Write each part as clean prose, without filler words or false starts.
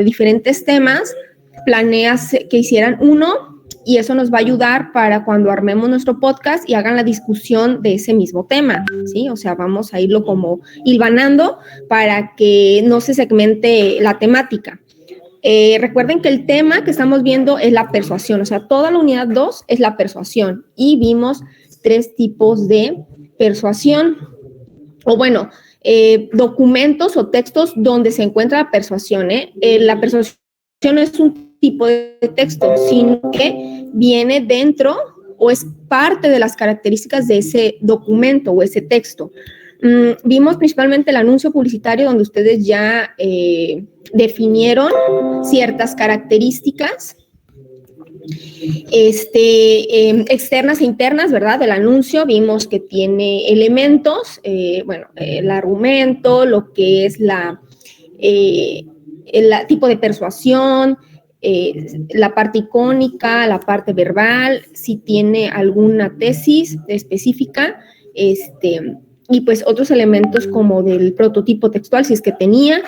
diferentes temas, planeas que hicieran uno y eso nos va a ayudar para cuando armemos nuestro podcast y hagan la discusión de ese mismo tema, ¿sí? O sea, vamos a irlo como hilvanando para que no se segmente la temática. Recuerden que el tema que estamos viendo es la persuasión, o sea, toda la unidad 2 es la persuasión y vimos 3 tipos de persuasión, o bueno, documentos o textos donde se encuentra la persuasión. La persuasión no es un tipo de texto, sino que viene dentro o es parte de las características de ese documento o ese texto. Vimos principalmente el anuncio publicitario donde ustedes ya definieron ciertas características externas e internas, ¿verdad? Del anuncio vimos que tiene elementos, el argumento, lo que es el tipo de persuasión, la parte icónica, la parte verbal, si tiene alguna tesis específica, y pues otros elementos como del prototipo textual, si es que tenía.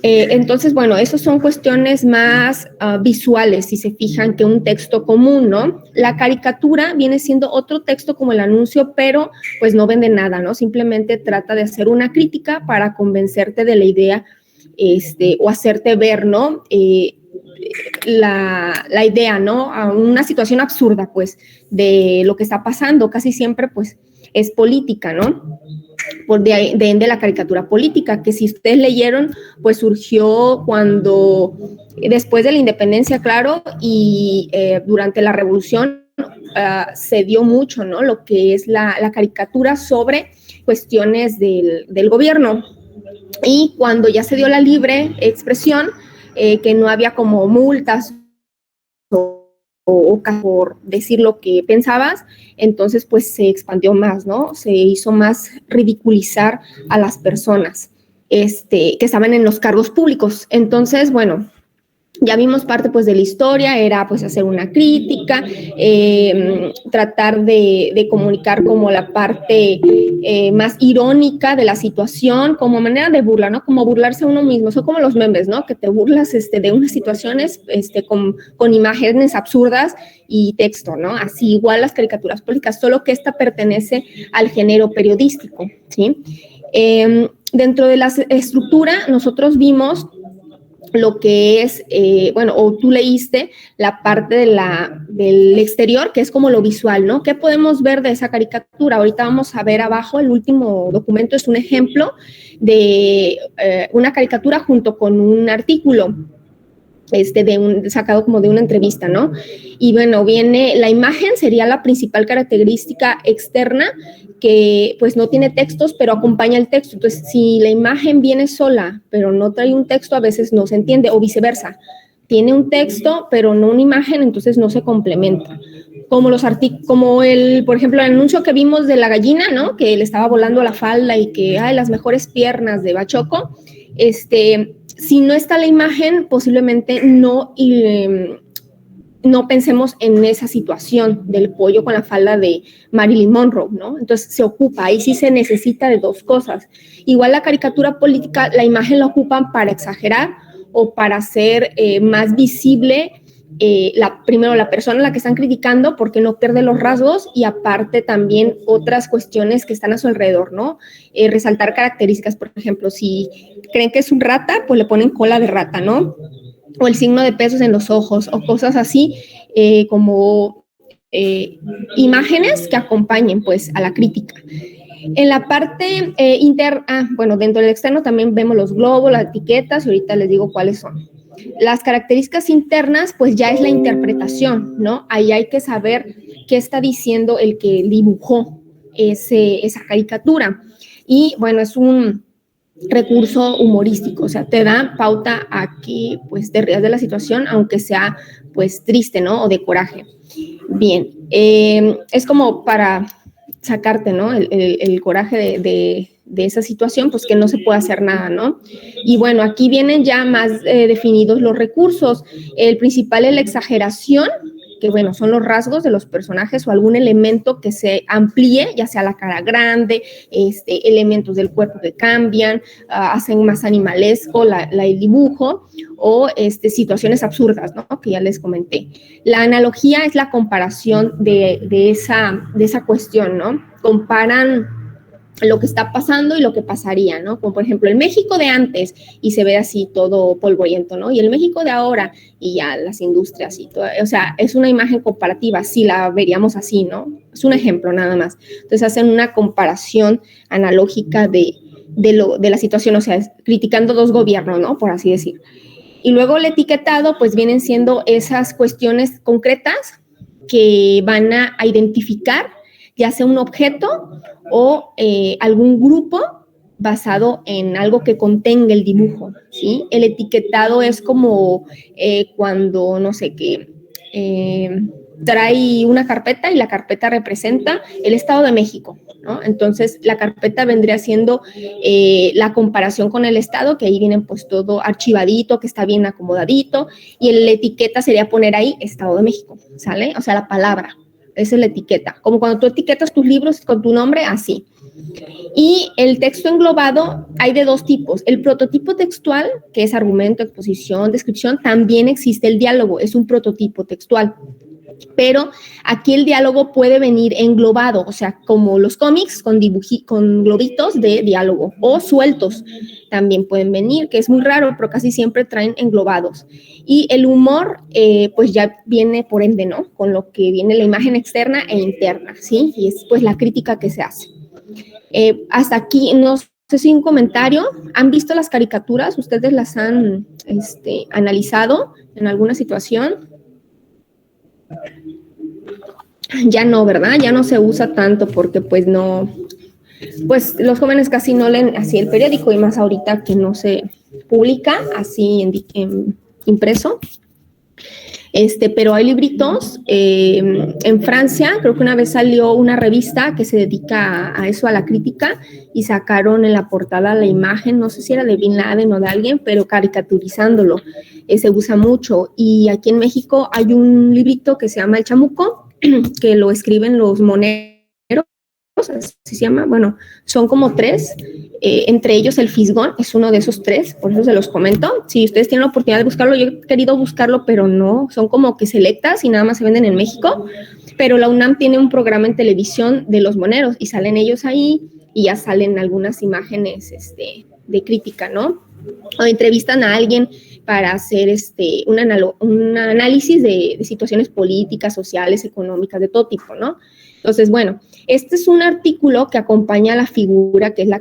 Entonces, bueno, esas son cuestiones más visuales, si se fijan, que un texto común, ¿no? La caricatura viene siendo otro texto como el anuncio, pero pues no vende nada, ¿no? Simplemente trata de hacer una crítica para convencerte de la idea, o hacerte ver, ¿no? La idea, ¿no? A una situación absurda, pues, de lo que está pasando. Casi siempre, pues, es política, ¿no? Por de ende la caricatura política, que si ustedes leyeron, pues surgió después de la independencia, claro, y durante la revolución se dio mucho, ¿no? Lo que es la caricatura sobre cuestiones del gobierno. Y cuando ya se dio la libre expresión, que no había como multas o por decir lo que pensabas, entonces pues se expandió más, ¿no? Se hizo más ridiculizar a las personas que estaban en los cargos públicos. Entonces, bueno, ya vimos parte pues de la historia, era pues hacer una crítica, tratar de comunicar como la parte más irónica de la situación, como manera de burla, ¿no? Como burlarse a uno mismo, son como los memes, ¿no? Que te burlas de unas situaciones con imágenes absurdas y texto, ¿no? Así igual las caricaturas políticas, solo que esta pertenece al género periodístico, ¿sí? Dentro de la estructura nosotros vimos lo que es, o tú leíste la parte del exterior, que es como lo visual, ¿no? ¿Qué podemos ver de esa caricatura? Ahorita vamos a ver abajo, el último documento es un ejemplo de una caricatura junto con un artículo, sacado como de una entrevista, ¿no? Y bueno, la imagen sería la principal característica externa que pues no tiene textos, pero acompaña el texto. Entonces, si la imagen viene sola, pero no trae un texto, a veces no se entiende, o viceversa. Tiene un texto, pero no una imagen, entonces no se complementa. Como por ejemplo, el anuncio que vimos de la gallina, ¿no? Que le estaba volando la falda y que, las mejores piernas de Bachoco, si no está la imagen, posiblemente no pensemos en esa situación del pollo con la falda de Marilyn Monroe, ¿no? Entonces se ocupa, ahí sí se necesita de dos cosas. Igual la caricatura política, la imagen la ocupan para exagerar o para hacer más visible primero la persona a la que están criticando porque no pierde los rasgos y aparte también otras cuestiones que están a su alrededor, ¿no? Resaltar características, por ejemplo, si creen que es un rata, pues le ponen cola de rata, ¿no? O el signo de pesos en los ojos o cosas así como imágenes que acompañen pues a la crítica. En la parte dentro del externo también vemos los globos, las etiquetas y ahorita les digo cuáles son. Las características internas, pues ya es la interpretación, ¿no? Ahí hay que saber qué está diciendo el que dibujó esa caricatura. Y bueno, es un recurso humorístico, o sea, te da pauta a que pues te rías de la situación, aunque sea pues triste, ¿no? O de coraje. Bien, es como para sacarte, ¿no? El coraje de esa situación, pues que no se puede hacer nada, ¿no? Y bueno, aquí vienen ya más definidos los recursos. El principal es la exageración, bueno, son los rasgos de los personajes o algún elemento que se amplíe, ya sea la cara grande, elementos del cuerpo que cambian, hacen más animalesco el dibujo, o situaciones absurdas, ¿no? Que ya les comenté. La analogía es la comparación de esa cuestión, ¿no? Comparan lo que está pasando y lo que pasaría, ¿no? Como por ejemplo el México de antes y se ve así todo polvoriento, ¿no? Y el México de ahora y ya las industrias y todo, o sea, es una imagen comparativa, sí la veríamos así, ¿no? Es un ejemplo nada más. Entonces hacen una comparación analógica de la situación, o sea, criticando dos gobiernos, ¿no? Por así decir. Y luego el etiquetado, pues vienen siendo esas cuestiones concretas que van a identificar ya sea un objeto o algún grupo basado en algo que contenga el dibujo, ¿sí? El etiquetado es como cuando, no sé, que trae una carpeta y la carpeta representa el Estado de México, ¿no? Entonces, la carpeta vendría siendo la comparación con el Estado, que ahí vienen pues todo archivadito, que está bien acomodadito, y la etiqueta sería poner ahí Estado de México, ¿sale? O sea, la palabra. Esa es la etiqueta. Como cuando tú etiquetas tus libros con tu nombre, así. Y el texto englobado hay de dos tipos. El prototipo textual, que es argumento, exposición, descripción, también existe el diálogo, es un prototipo textual. Pero aquí el diálogo puede venir englobado, o sea, como los cómics con globitos de diálogo o sueltos también pueden venir, que es muy raro, pero casi siempre traen englobados. Y el humor, pues ya viene por ende, ¿no? Con lo que viene la imagen externa e interna, ¿sí? Y es pues la crítica que se hace. Hasta aquí, no sé si un comentario. ¿Han visto las caricaturas? ¿Ustedes las han analizado en alguna situación? Ya no, ¿verdad? Ya no se usa tanto porque pues no, pues los jóvenes casi no leen así el periódico y más ahorita que no se publica así en impreso. Pero hay libritos. En Francia, creo que una vez salió una revista que se dedica a eso, a la crítica, y sacaron en la portada la imagen, no sé si era de Bin Laden o de alguien, pero caricaturizándolo. Se usa mucho. Y aquí en México hay un librito que se llama El Chamuco, que lo escriben los moneros, así se llama, bueno, son como tres, entre ellos el Fisgón es uno de esos tres, por eso se los comento. Si ustedes tienen la oportunidad de buscarlo, yo he querido buscarlo, pero no, son como que selectas y nada más se venden en México, pero la UNAM tiene un programa en televisión de los moneros y salen ellos ahí y ya salen algunas imágenes de crítica, ¿no? O entrevistan a alguien para hacer un análisis de situaciones políticas, sociales, económicas, de todo tipo, ¿no? Entonces, bueno, este es un artículo que acompaña a la figura que es la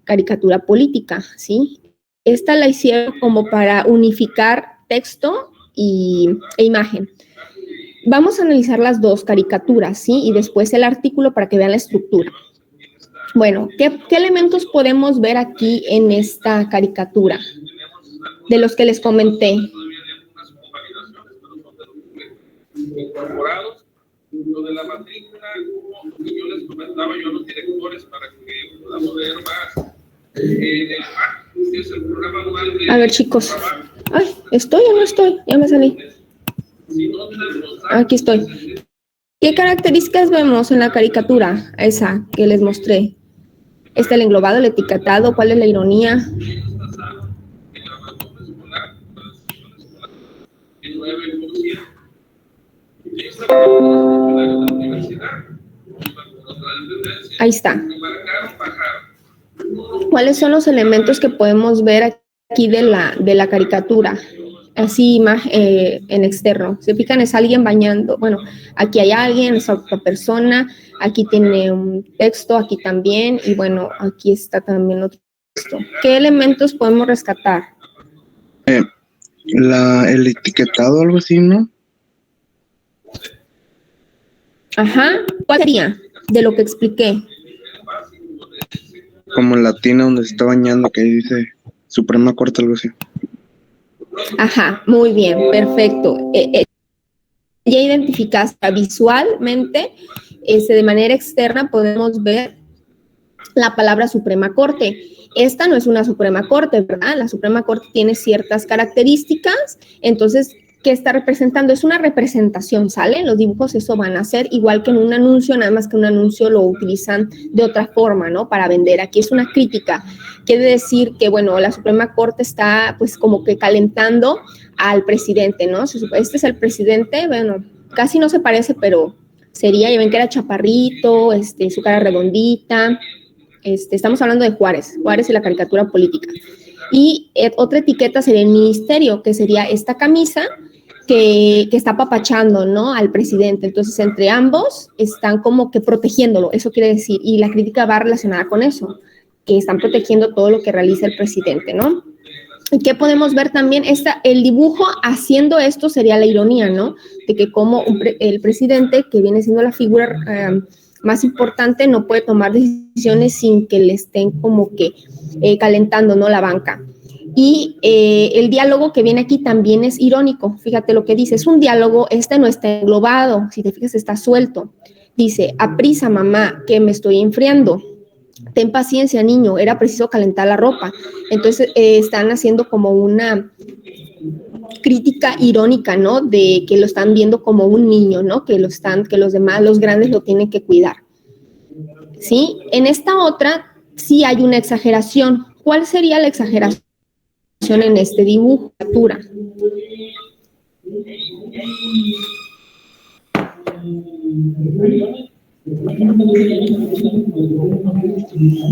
caricatura política, ¿sí? Esta la hicieron como para unificar texto e imagen. Vamos a analizar las dos caricaturas, ¿sí? Y después el artículo para que vean la estructura. Bueno, ¿qué elementos podemos ver aquí en esta caricatura? De los que les comenté. Incorporados, lo de la matrícula, como yo les comentaba yo a los directores para que podamos ver más. Es el programa anual de... A ver, chicos. Ay, ¿estoy o no estoy? Ya me salí. Aquí estoy. ¿Qué características vemos en la caricatura? Esa que les mostré. ¿Está el englobado, el etiquetado? ¿Cuál es la ironía? Ahí está. ¿Cuáles son los elementos que podemos ver aquí de la caricatura? Así en externo. Se fijan, es alguien bañando. Bueno, aquí hay alguien, es otra persona. Aquí tiene un texto, aquí también. Y bueno, aquí está también otro texto. ¿Qué elementos podemos rescatar? El etiquetado, algo así, ¿no? Ajá. ¿Cuál sería de lo que expliqué? Como en la tina donde se está bañando, que ahí dice Suprema Corte, algo así. Ajá, muy bien, perfecto. Ya identificaste visualmente, de manera externa podemos ver la palabra Suprema Corte. Esta no es una Suprema Corte, ¿verdad? La Suprema Corte tiene ciertas características, entonces ¿qué está representando? Es una representación, ¿sale? Los dibujos eso van a ser igual que en un anuncio, nada más que un anuncio lo utilizan de otra forma, ¿no? Para vender. Aquí es una crítica. Quiere decir que, bueno, la Suprema Corte está pues como que calentando al presidente, ¿no? Este es el presidente, bueno, casi no se parece, pero sería, ya ven que era chaparrito, su cara redondita, estamos hablando de Juárez y la caricatura política. Y otra etiqueta sería el ministerio, que sería esta camisa que está apapachando, ¿no? Al presidente. Entonces, entre ambos están como que protegiéndolo, eso quiere decir, y la crítica va relacionada con eso, que están protegiendo todo lo que realiza el presidente, ¿no? ¿Y qué podemos ver también? El dibujo haciendo esto sería la ironía, ¿no? De que como el presidente, que viene siendo la figura más importante, no puede tomar decisiones sin que le estén como que calentando, ¿no? La banca. Y el diálogo que viene aquí también es irónico. Fíjate lo que dice, es un diálogo, no está englobado, si te fijas está suelto. Dice, aprisa mamá, que me estoy enfriando. Ten paciencia, niño, era preciso calentar la ropa. Entonces están haciendo como una crítica irónica, ¿no? De que lo están viendo como un niño, ¿no? Que los demás, los grandes, lo tienen que cuidar. ¿Sí? En esta otra sí hay una exageración. ¿Cuál sería la exageración en este dibujo?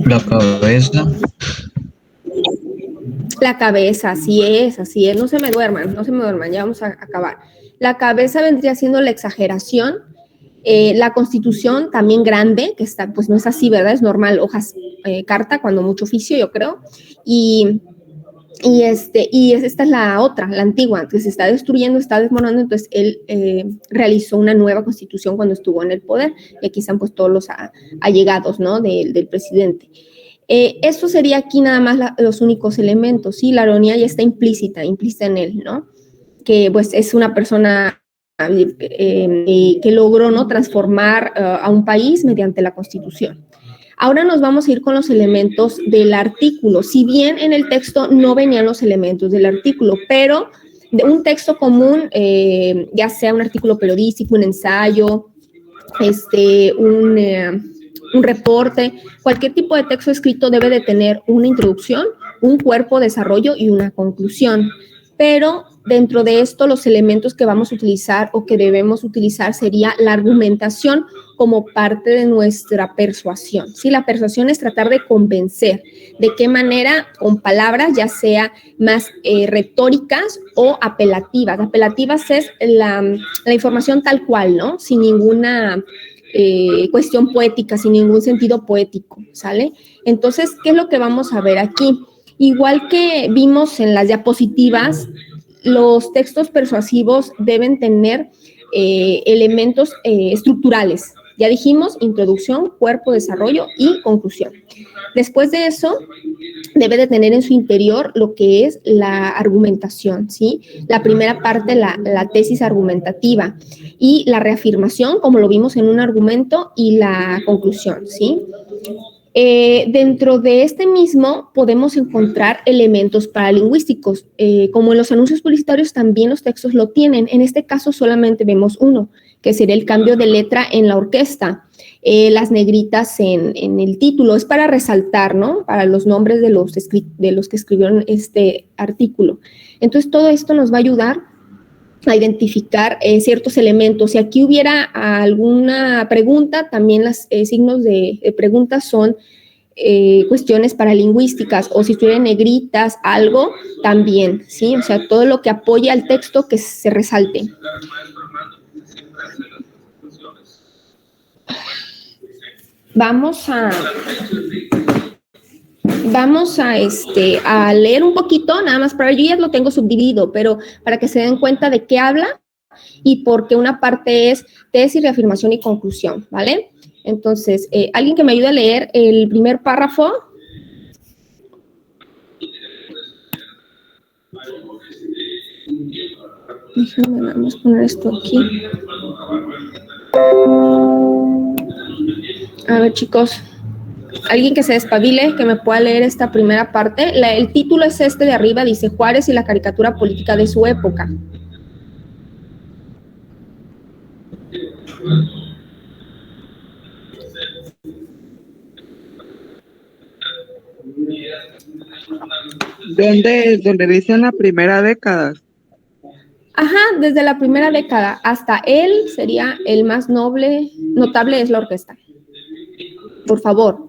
La cabeza. La cabeza, así es, no se me duerman, ya vamos a acabar. La cabeza vendría siendo la exageración, la Constitución también grande, que está, pues no es así, ¿verdad? Es normal, hojas, carta, cuando mucho oficio, yo creo, y esta es la otra, la antigua, que se está destruyendo, está desmoronando. Entonces él realizó una nueva Constitución cuando estuvo en el poder, y aquí están pues todos los allegados, ¿no? del presidente. Esto sería aquí nada más los únicos elementos, ¿sí? La ironía ya está implícita en él, ¿no? Que pues es una persona que logró, ¿no? Transformar a un país mediante la Constitución. Ahora nos vamos a ir con los elementos del artículo. Si bien en el texto no venían los elementos del artículo, pero de un texto común, ya sea un artículo periodístico, un ensayo, un reporte, cualquier tipo de texto escrito debe de tener una introducción, un cuerpo, desarrollo y una conclusión. Pero dentro de esto, los elementos que vamos a utilizar o que debemos utilizar sería la argumentación como parte de nuestra persuasión. ¿Sí? La persuasión es tratar de convencer. ¿De qué manera? Con palabras, ya sea más retóricas o apelativas. Apelativas es la información tal cual, ¿no? Sin ninguna cuestión poética, sin ningún sentido poético, ¿sale? Entonces, ¿qué es lo que vamos a ver aquí? Igual que vimos en las diapositivas, los textos persuasivos deben tener elementos estructurales. Ya dijimos, introducción, cuerpo, desarrollo y conclusión. Después de eso, debe de tener en su interior lo que es la argumentación, ¿sí? La primera parte, la tesis argumentativa, y la reafirmación, como lo vimos en un argumento, y la conclusión, ¿sí? Dentro de este mismo podemos encontrar elementos paralingüísticos, como en los anuncios publicitarios también los textos lo tienen. En este caso solamente vemos uno, que sería el cambio de letra en la orquesta, las negritas en el título, es para resaltar, ¿no? Para los nombres de los que escribieron este artículo. Entonces todo esto nos va a ayudar a identificar ciertos elementos. Si aquí hubiera alguna pregunta, también los signos de pregunta son cuestiones paralingüísticas, o si estuvieran negritas, algo, también, ¿sí? O sea, todo lo que apoye al texto que se resalte. Vamos a leer un poquito, nada más para yo ya lo tengo subdividido, pero para que se den cuenta de qué habla y porque una parte es tesis, reafirmación y conclusión, ¿vale? Entonces, alguien que me ayude a leer el primer párrafo. Déjenme, vamos a poner esto aquí. A ver, chicos, alguien que se despabile, que me pueda leer esta primera parte. El título es este de arriba, dice Juárez y la caricatura política de su época. ¿Dónde es? Donde dicen la primera década. Ajá, desde la primera década hasta él sería el más notable es la orquesta. Por favor.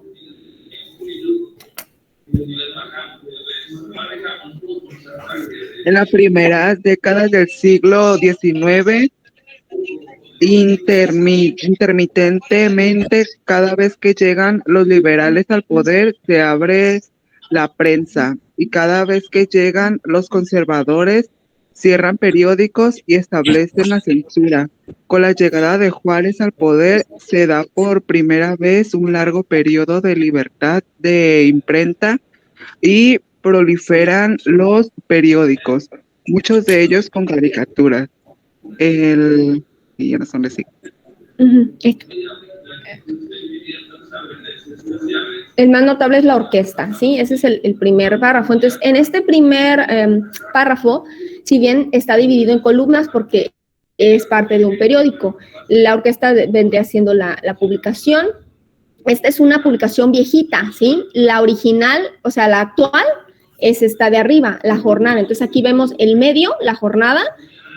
En las primeras décadas del siglo XIX, intermitentemente, cada vez que llegan los liberales al poder, se abre la prensa, y cada vez que llegan los conservadores, cierran periódicos y establecen la censura. Con la llegada de Juárez al poder, se da por primera vez un largo periodo de libertad de imprenta y proliferan los periódicos, muchos de ellos con caricaturas. Y ya no son de sí. El más notable es la orquesta, ¿sí? Ese es el primer párrafo. Entonces, en este primer párrafo, si bien está dividido en columnas porque es parte de un periódico, la orquesta vendría siendo la publicación. Esta es una publicación viejita, ¿sí? La original, o sea, la actual, es esta de arriba, la jornada. Entonces, aquí vemos el medio, la jornada,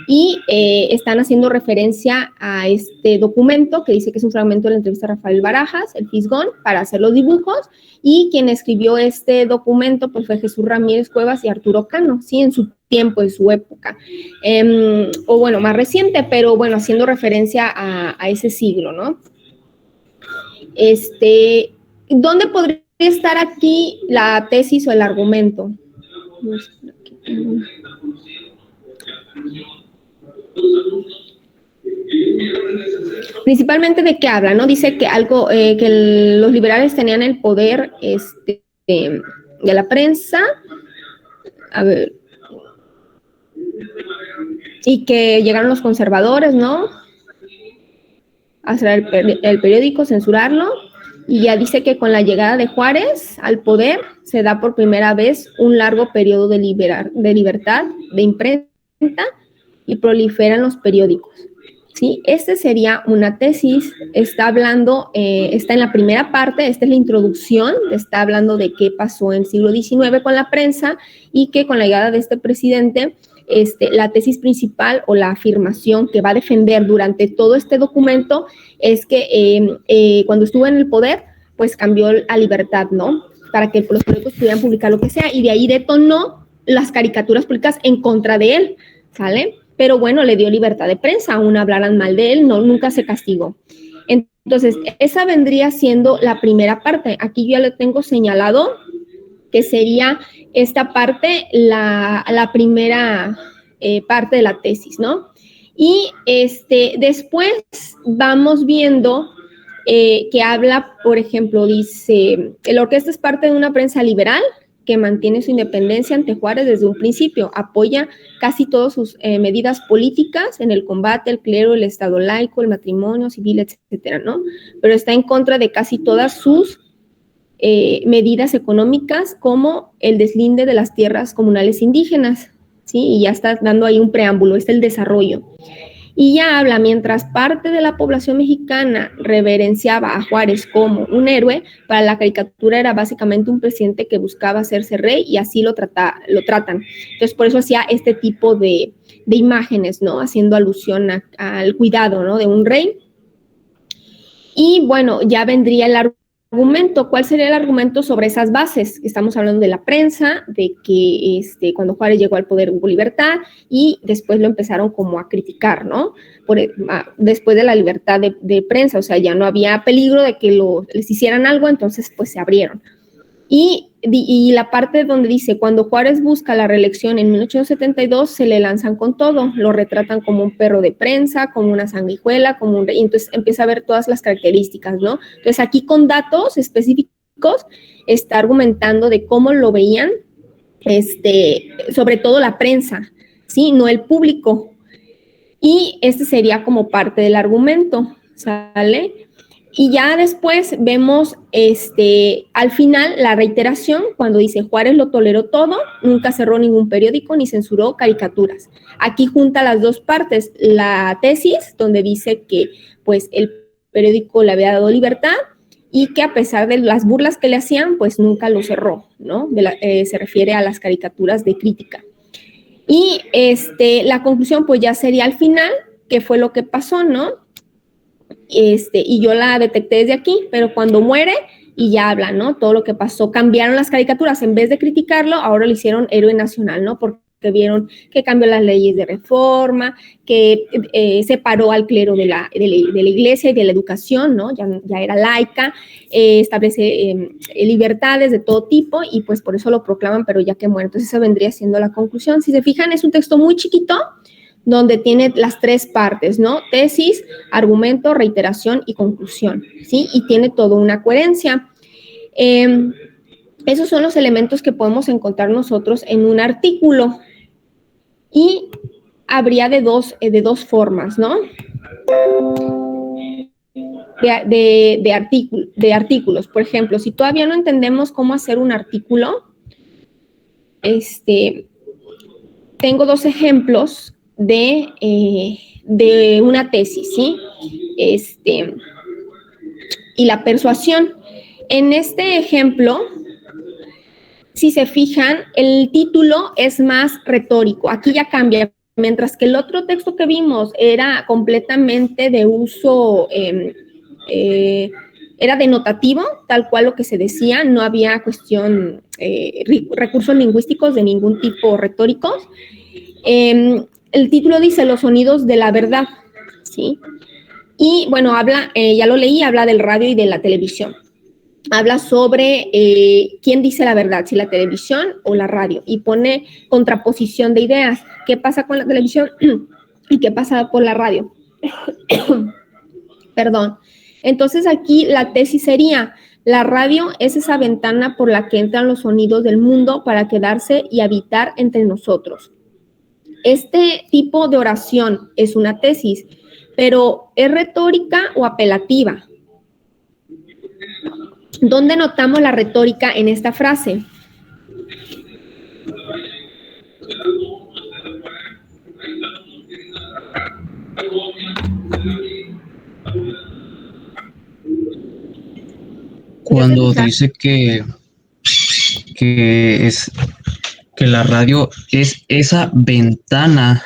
y están haciendo referencia a este documento que dice que es un fragmento de la entrevista a Rafael Barajas, el Fisgón, para hacer los dibujos, y quien escribió este documento pues fue Jesús Ramírez Cuevas y Arturo Cano, ¿sí? En su tiempo, en su época, o bueno, más reciente, pero bueno, haciendo referencia a ese siglo, ¿no? ¿Dónde podría estar aquí la tesis o el argumento? Principalmente de qué habla, ¿no? Dice que los liberales tenían el poder de la prensa, a ver, y que llegaron los conservadores, ¿no? A hacer el periódico, censurarlo, y ya dice que con la llegada de Juárez al poder se da por primera vez un largo periodo de libertad de imprenta y proliferan los periódicos. ¿Sí? Esta sería una tesis, está en la primera parte, esta es la introducción, está hablando de qué pasó en el siglo XIX con la prensa y que con la llegada de este presidente, la tesis principal o la afirmación que va a defender durante todo este documento es que cuando estuvo en el poder, pues cambió a libertad, ¿no? Para que los periódicos pudieran publicar lo que sea, y de ahí detonó las caricaturas públicas en contra de él, ¿sale? Pero bueno, le dio libertad de prensa, aún hablaran mal de él, nunca se castigó. Entonces, esa vendría siendo la primera parte. Aquí yo ya le tengo señalado que sería esta parte, la primera parte de la tesis, ¿no? Y después vamos viendo que habla, por ejemplo, dice, la orquesta es parte de una prensa liberal que mantiene su independencia ante Juárez desde un principio, apoya casi todas sus medidas políticas en el combate, el clero, el estado laico, el matrimonio civil, etcétera, ¿no? Pero está en contra de casi todas sus medidas económicas, como el deslinde de las tierras comunales indígenas, ¿sí? Y ya está dando ahí un preámbulo, es el desarrollo. Y ya habla, mientras parte de la población mexicana reverenciaba a Juárez como un héroe, para la caricatura era básicamente un presidente que buscaba hacerse rey, y así lo tratan. Entonces, por eso hacía este tipo de imágenes, ¿no? Haciendo alusión al cuidado, ¿no? De un rey. Y bueno, ya vendría el argumento. ¿Cuál sería el argumento sobre esas bases? Estamos hablando de la prensa, de que cuando Juárez llegó al poder hubo libertad, y después lo empezaron como a criticar, ¿no? Después de la libertad de prensa, o sea, ya no había peligro de que les hicieran algo, entonces pues se abrieron. Y la parte donde dice, cuando Juárez busca la reelección en 1872, se le lanzan con todo, lo retratan como un perro de prensa, como una sanguijuela, como un rey, y entonces empieza a ver todas las características, ¿no? Entonces aquí con datos específicos está argumentando de cómo lo veían, sobre todo la prensa, ¿sí? No el público. Y sería como parte del argumento, ¿sale? Y ya después vemos al final la reiteración cuando dice Juárez lo toleró todo, nunca cerró ningún periódico ni censuró caricaturas. Aquí junta las dos partes, la tesis donde dice que pues el periódico le había dado libertad y que a pesar de las burlas que le hacían, pues nunca lo cerró, ¿no? Se refiere a las caricaturas de crítica. Y la conclusión pues ya sería al final, que fue lo que pasó, ¿no? Y yo la detecté desde aquí, pero cuando muere y ya habla, ¿no? Todo lo que pasó, cambiaron las caricaturas, en vez de criticarlo, ahora lo hicieron héroe nacional, ¿no? Porque vieron que cambió las leyes de reforma, que separó al clero de la iglesia y de la educación, ¿no? Ya era laica, establece libertades de todo tipo y pues por eso lo proclaman, pero ya que muere. Entonces esa vendría siendo la conclusión. Si se fijan, es un texto muy chiquito, donde tiene las tres partes, ¿no? Tesis, argumento, reiteración y conclusión, ¿sí? Y tiene toda una coherencia. Esos son los elementos que podemos encontrar nosotros en un artículo. Y habría de dos formas, ¿no? De artículos. Por ejemplo, si todavía no entendemos cómo hacer un artículo, tengo dos ejemplos de una tesis, ¿sí? Y la persuasión. En este ejemplo, si se fijan, el título es más retórico. Aquí ya cambia. Mientras que el otro texto que vimos era completamente de uso, era denotativo, tal cual lo que se decía, no había cuestión, recursos lingüísticos de ningún tipo retóricos. El título dice los sonidos de la verdad, ¿sí? Y bueno, habla, ya lo leí, habla del radio y de la televisión. Habla sobre quién dice la verdad, si la televisión o la radio, y pone contraposición de ideas. ¿Qué pasa con la televisión y qué pasa por la radio? Perdón. Entonces aquí la tesis sería, la radio es esa ventana por la que entran los sonidos del mundo para quedarse y habitar entre nosotros. Este tipo de oración es una tesis, pero ¿es retórica o apelativa? ¿Dónde notamos la retórica en esta frase? Cuando dice que la radio es esa ventana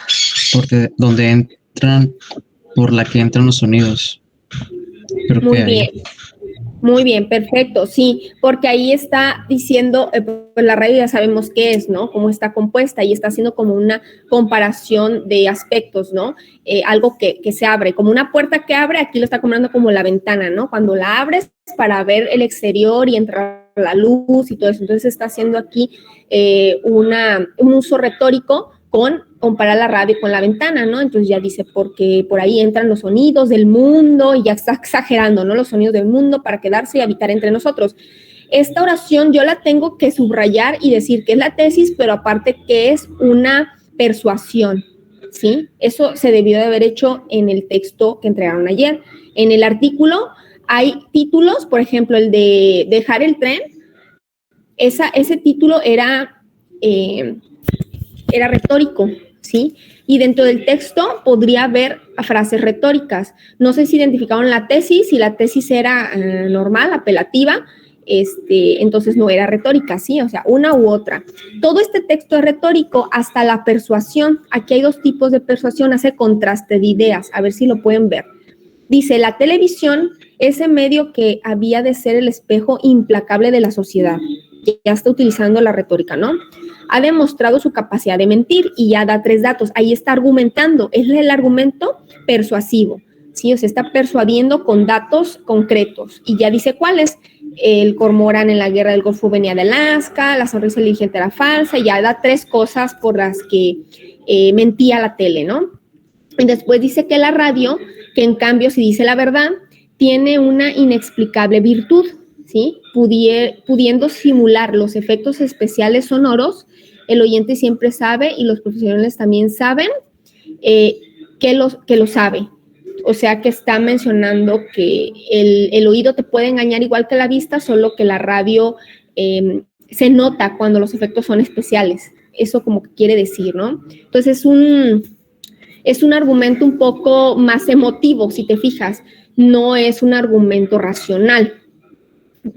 por la que entran los sonidos. Muy bien, perfecto, sí, porque ahí está diciendo, pues la radio ya sabemos qué es, ¿no? Cómo está compuesta y está haciendo como una comparación de aspectos, ¿no? Algo que se abre, como una puerta que abre, aquí lo está comparando como la ventana, ¿no? Cuando la abres para ver el exterior y entrar la luz y todo eso, entonces está haciendo aquí un uso retórico con comparar la radio con la ventana, ¿no? Entonces ya dice, porque por ahí entran los sonidos del mundo y ya está exagerando, ¿no? Los sonidos del mundo para quedarse y habitar entre nosotros. Esta oración yo la tengo que subrayar y decir que es la tesis, pero aparte que es una persuasión, ¿sí? Eso se debió de haber hecho en el texto que entregaron ayer. En el artículo hay títulos, por ejemplo, el de dejar el tren, ese título era retórico, ¿sí? Y dentro del texto podría haber frases retóricas. No sé si identificaron la tesis, si la tesis era normal, apelativa, entonces no era retórica, ¿sí? O sea, una u otra. Todo este texto es retórico hasta la persuasión. Aquí hay dos tipos de persuasión, hace contraste de ideas, a ver si lo pueden ver. Dice, la televisión, ese medio que había de ser el espejo implacable de la sociedad. Ya está utilizando la retórica, ¿no? Ha demostrado su capacidad de mentir y ya da 3 datos. Ahí está argumentando. Es el argumento persuasivo, ¿sí? O sea, está persuadiendo con datos concretos. Y ya dice cuáles. El cormorán en la guerra del Golfo venía de Alaska, la sonrisa inteligente era falsa, y ya da 3 cosas por las que mentía la tele, ¿no? Y después dice que la radio, que en cambio, si dice la verdad, tiene una inexplicable virtud, ¿sí? Pudiendo simular los efectos especiales sonoros, el oyente siempre sabe y los profesionales también saben que lo sabe. O sea que está mencionando que el oído te puede engañar igual que la vista, solo que la radio se nota cuando los efectos son especiales. Eso como que quiere decir, ¿no? Entonces es un argumento un poco más emotivo, si te fijas. No es un argumento racional.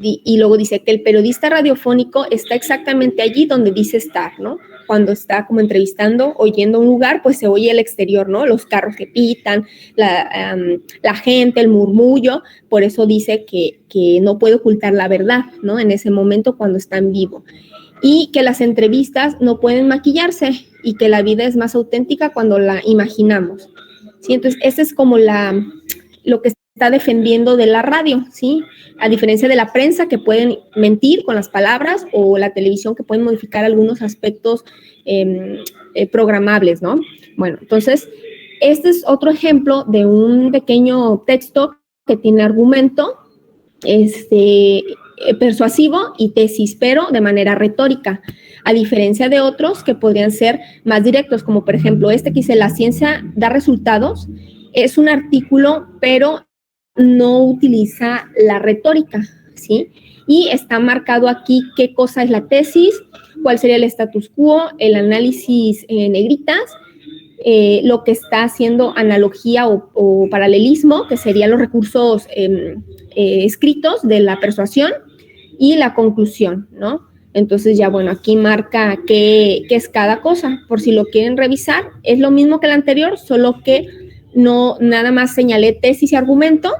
Y luego dice que el periodista radiofónico está exactamente allí donde dice estar, ¿no? Cuando está como entrevistando, oyendo un lugar, pues se oye el exterior, ¿no? Los carros que pitan, la gente, el murmullo. Por eso dice que no puede ocultar la verdad, ¿no? En ese momento cuando está en vivo. Y que las entrevistas no pueden maquillarse y que la vida es más auténtica cuando la imaginamos, ¿sí? Entonces, ese es como lo que está defendiendo de la radio, ¿sí? A diferencia de la prensa que pueden mentir con las palabras o la televisión que pueden modificar algunos aspectos programables, ¿no? Bueno, entonces, este es otro ejemplo de un pequeño texto que tiene argumento, persuasivo y tesis, pero de manera retórica, a diferencia de otros que podrían ser más directos, como por ejemplo este que dice, la ciencia da resultados, es un artículo, pero no utiliza la retórica, ¿sí? Y está marcado aquí qué cosa es la tesis, cuál sería el status quo, el análisis en negritas, lo que está haciendo analogía o paralelismo, que serían los recursos escritos de la persuasión, y la conclusión, ¿no? Entonces ya, bueno, aquí marca qué es cada cosa, por si lo quieren revisar, es lo mismo que el anterior, solo que no nada más señalé tesis y argumento,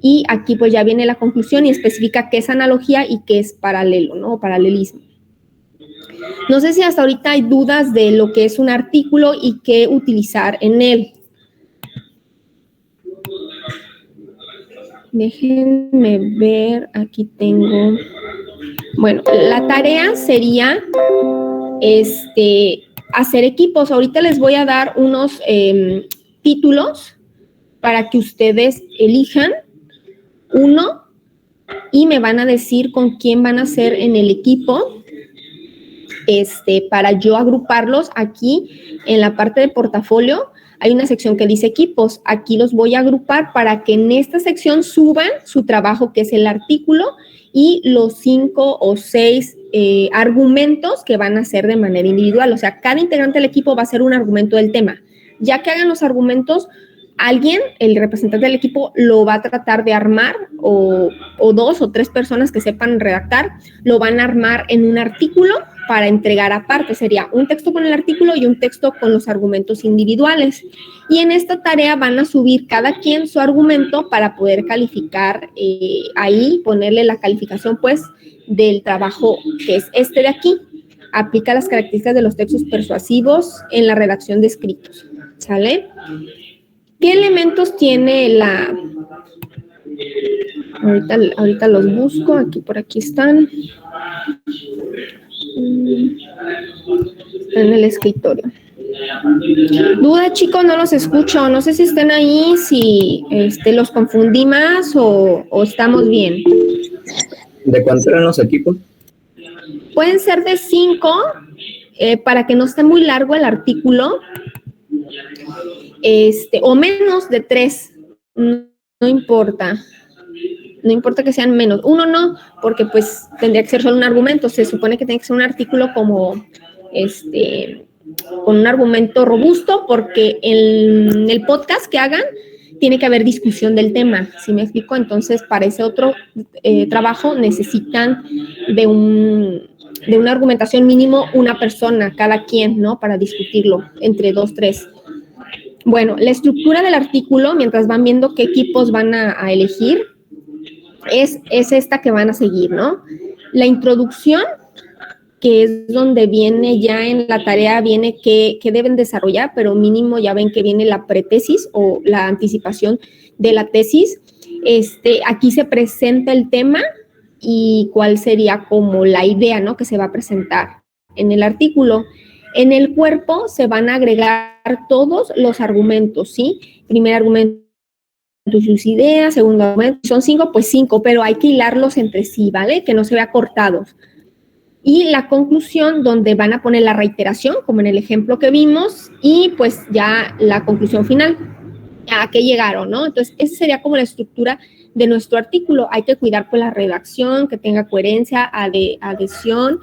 y aquí pues ya viene la conclusión y especifica qué es analogía y qué es paralelo, ¿no? O paralelismo. No sé si hasta ahorita hay dudas de lo que es un artículo y qué utilizar en él. Déjenme ver, aquí tengo. Bueno, la tarea sería hacer equipos. Ahorita les voy a dar unos títulos para que ustedes elijan uno y me van a decir con quién van a hacer en el equipo, para yo agruparlos. Aquí en la parte de portafolio hay una sección que dice equipos. Aquí los voy a agrupar para que en esta sección suban su trabajo, que es el artículo, y los 5 o 6 argumentos que van a hacer de manera individual. O sea, cada integrante del equipo va a hacer un argumento del tema. Ya que hagan los argumentos, alguien, el representante del equipo, lo va a tratar de armar, o 2 o 3 personas que sepan redactar, lo van a armar en un artículo para entregar aparte. Sería un texto con el artículo y un texto con los argumentos individuales. Y en esta tarea van a subir cada quien su argumento para poder calificar ahí, ponerle la calificación, pues, del trabajo que es este de aquí. Aplica las características de los textos persuasivos en la redacción de escritos. ¿Sale? ¿Qué elementos tiene la...? Ahorita los busco, por aquí están. En el escritorio. Duda, chicos, no los escucho. No sé si estén ahí, si los confundí más o estamos bien. ¿De cuánto eran los equipos? Pueden ser de 5, para que no esté muy largo el artículo, o menos de 3. No importa. No importa que sean menos. 1 no, porque pues tendría que ser solo un argumento. Se supone que tiene que ser un artículo como con un argumento robusto, porque en el podcast que hagan tiene que haber discusión del tema, ¿sí me explico? Entonces, para ese otro trabajo necesitan de una argumentación mínimo una persona, cada quien, ¿no? Para discutirlo entre 2, 3. Bueno, la estructura del artículo, mientras van viendo qué equipos van a elegir, es esta que van a seguir, ¿no? La introducción, que es donde viene ya en la tarea, viene qué deben desarrollar, pero mínimo ya ven que viene la pretesis o la anticipación de la tesis. Aquí se presenta el tema y cuál sería como la idea, ¿no? Que se va a presentar en el artículo. En el cuerpo se van a agregar todos los argumentos, ¿sí? Primer argumento, sus ideas, segundo argumento, son 5, pues 5, pero hay que hilarlos entre sí, ¿vale? Que no se vea cortados. Y la conclusión, donde van a poner la reiteración, como en el ejemplo que vimos, y pues ya la conclusión final. a qué llegaron, ¿no? Entonces, esa sería como la estructura de nuestro artículo. Hay que cuidar pues la redacción, que tenga coherencia, adhesión